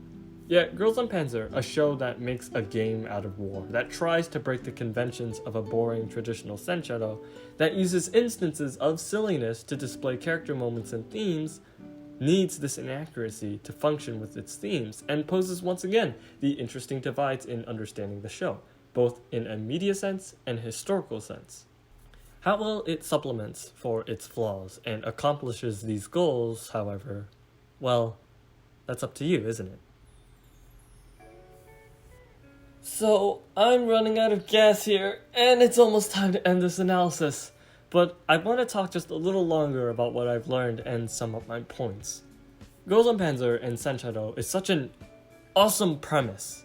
Yet, Girls und Panzer, a show that makes a game out of war, that tries to break the conventions of a boring traditional Senshadou, that uses instances of silliness to display character moments and themes, needs this inaccuracy to function with its themes, and poses once again the interesting divides in understanding the show, both in a media sense and historical sense. How well it supplements for its flaws and accomplishes these goals, however, well, that's up to you, isn't it? So, I'm running out of gas here, and it's almost time to end this analysis. But I want to talk just a little longer about what I've learned and sum up my points. Girls und Panzer and Senshadou is such an awesome premise.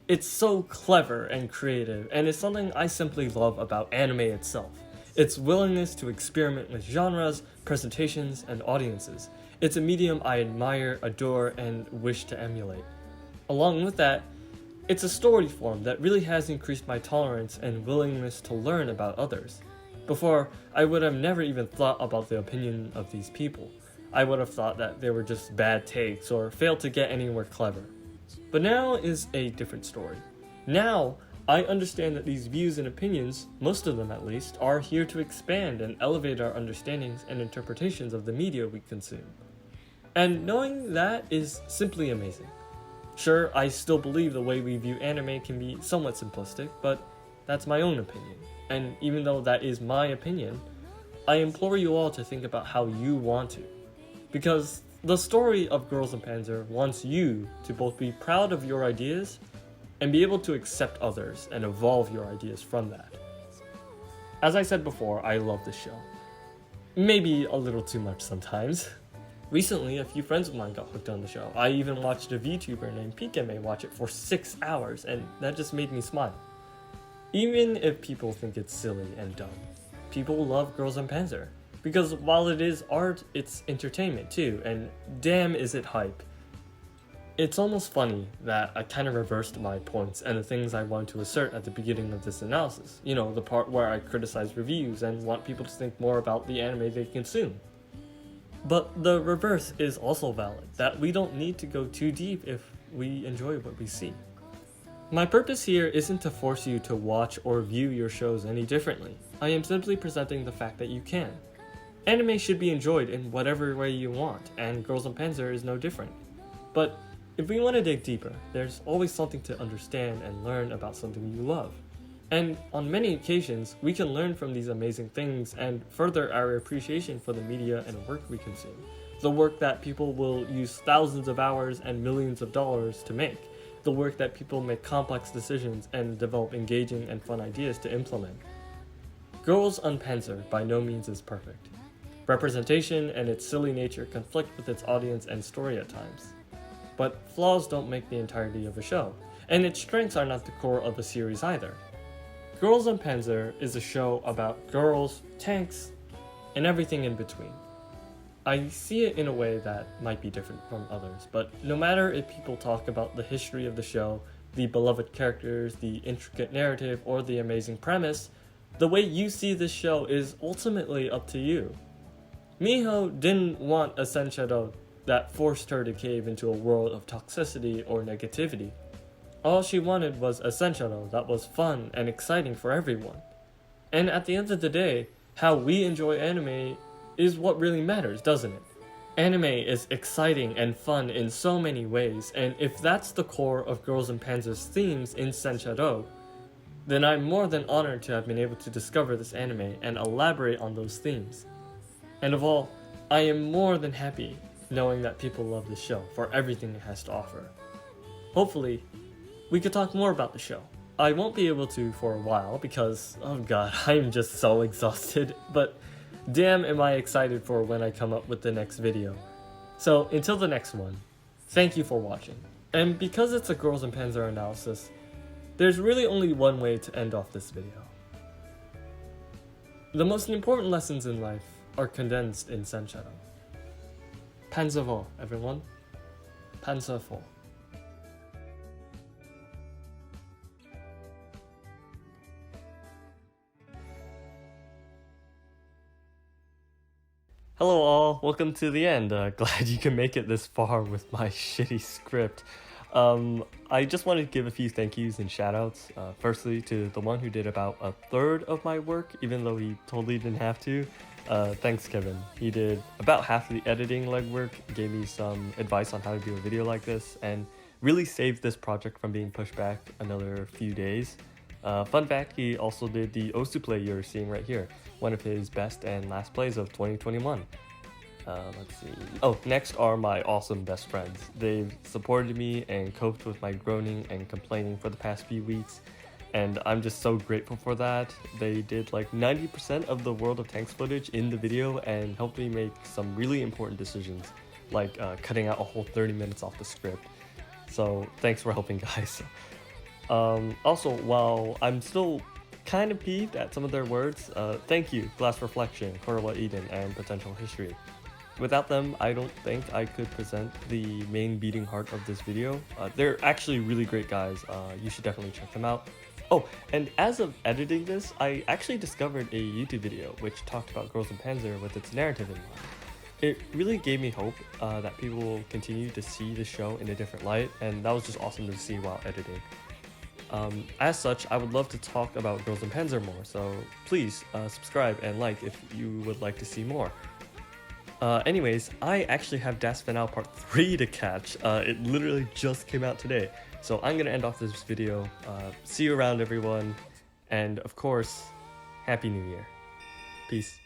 It's so clever and creative, and it's something I simply love about anime itself. Its willingness to experiment with genres, presentations, and audiences. It's a medium I admire, adore, and wish to emulate. Along with that, it's a story form that really has increased my tolerance and willingness to learn about others. Before, I would have never even thought about the opinion of these people. I would have thought that they were just bad takes or failed to get anywhere clever. But now is a different story. Now, I understand that these views and opinions, most of them at least, are here to expand and elevate our understandings and interpretations of the media we consume. And knowing that is simply amazing. Sure, I still believe the way we view anime can be somewhat simplistic, but that's my own opinion. And even though that is my opinion, I implore you all to think about how you want to. Because the story of Girls und Panzer wants you to both be proud of your ideas and be able to accept others and evolve your ideas from that. As I said before, I love this show. Maybe a little too much sometimes. Recently, a few friends of mine got hooked on the show. I even watched a VTuber named Mika watch it for 6 hours, and that just made me smile. Even if people think it's silly and dumb, people love Girls und Panzer. Because while it is art, it's entertainment too, and damn is it hype. It's almost funny that I kind of reversed my points and the things I wanted to assert at the beginning of this analysis. You know, the part where I criticize reviews and want people to think more about the anime they consume. But the reverse is also valid, that we don't need to go too deep if we enjoy what we see. My purpose here isn't to force you to watch or view your shows any differently. I am simply presenting the fact that you can. Anime should be enjoyed in whatever way you want, and Girls und Panzer is no different. But if we want to dig deeper, there's always something to understand and learn about something you love. And on many occasions, we can learn from these amazing things and further our appreciation for the media and work we consume. The work that people will use thousands of hours and millions of dollars to make. The work that people make complex decisions and develop engaging and fun ideas to implement. Girls und Panzer by no means is perfect. Representation and its silly nature conflict with its audience and story at times. But flaws don't make the entirety of a show, and its strengths are not the core of a series either. Girls und Panzer is a show about girls, tanks, and everything in between. I see it in a way that might be different from others, but no matter if people talk about the history of the show, the beloved characters, the intricate narrative, or the amazing premise, the way you see this show is ultimately up to you. Miho didn't want a Senshadou that forced her to cave into a world of toxicity or negativity. All she wanted was a Senshadou that was fun and exciting for everyone. And at the end of the day, how we enjoy anime is what really matters, doesn't it? Anime is exciting and fun in so many ways, and if that's the core of Girls and Panzer's themes in Senshadou, then I'm more than honored to have been able to discover this anime and elaborate on those themes. And of all, I am more than happy knowing that people love this show for everything it has to offer. Hopefully, we could talk more about the show. I won't be able to for a while because, oh god, I'm just so exhausted, but damn am I excited for when I come up with the next video. So until the next one, thank you for watching. And because it's a Girls and Panzer analysis, there's really only one way to end off this video. The most important lessons in life are condensed in Senshadou. Panzer vor, everyone. Panzer vor. Hello all, welcome to the end. Glad you can make it this far with my shitty script. I just wanted to give a few thank yous and shoutouts. Firstly, to the one who did about a third of my work, even though he totally didn't have to. Thanks, Kevin. He did about half of the editing legwork, gave me some advice on how to do a video like this, and really saved this project from being pushed back another few days. Fun fact, he also did the Osu play you're seeing right here, one of his best and last plays of 2021. Let's see. Oh, next are my awesome best friends. They've supported me and coped with my groaning and complaining for the past few weeks, and I'm just so grateful for that. They did like 90% of the World of Tanks footage in the video and helped me make some really important decisions, like cutting out a whole 30 minutes off the script. So thanks for helping, guys. Also, while I'm still kind of peeved at some of their words, thank you, Glass Reflection, Korowa Eden, and Potential History. Without them, I don't think I could present the main beating heart of this video. They're actually really great guys. You should definitely check them out. Oh, and as of editing this, I actually discovered a YouTube video which talked about Girls and Panzer with its narrative in mind. It really gave me hope that people will continue to see the show in a different light, and that was just awesome to see while editing. As such, I would love to talk about Girls and Panzer more, so please subscribe and like if you would like to see more. Anyways, I actually have Das Finale Part 3 to catch. It literally just came out today. So I'm gonna end off this video. See you around, everyone. And of course, Happy New Year. Peace.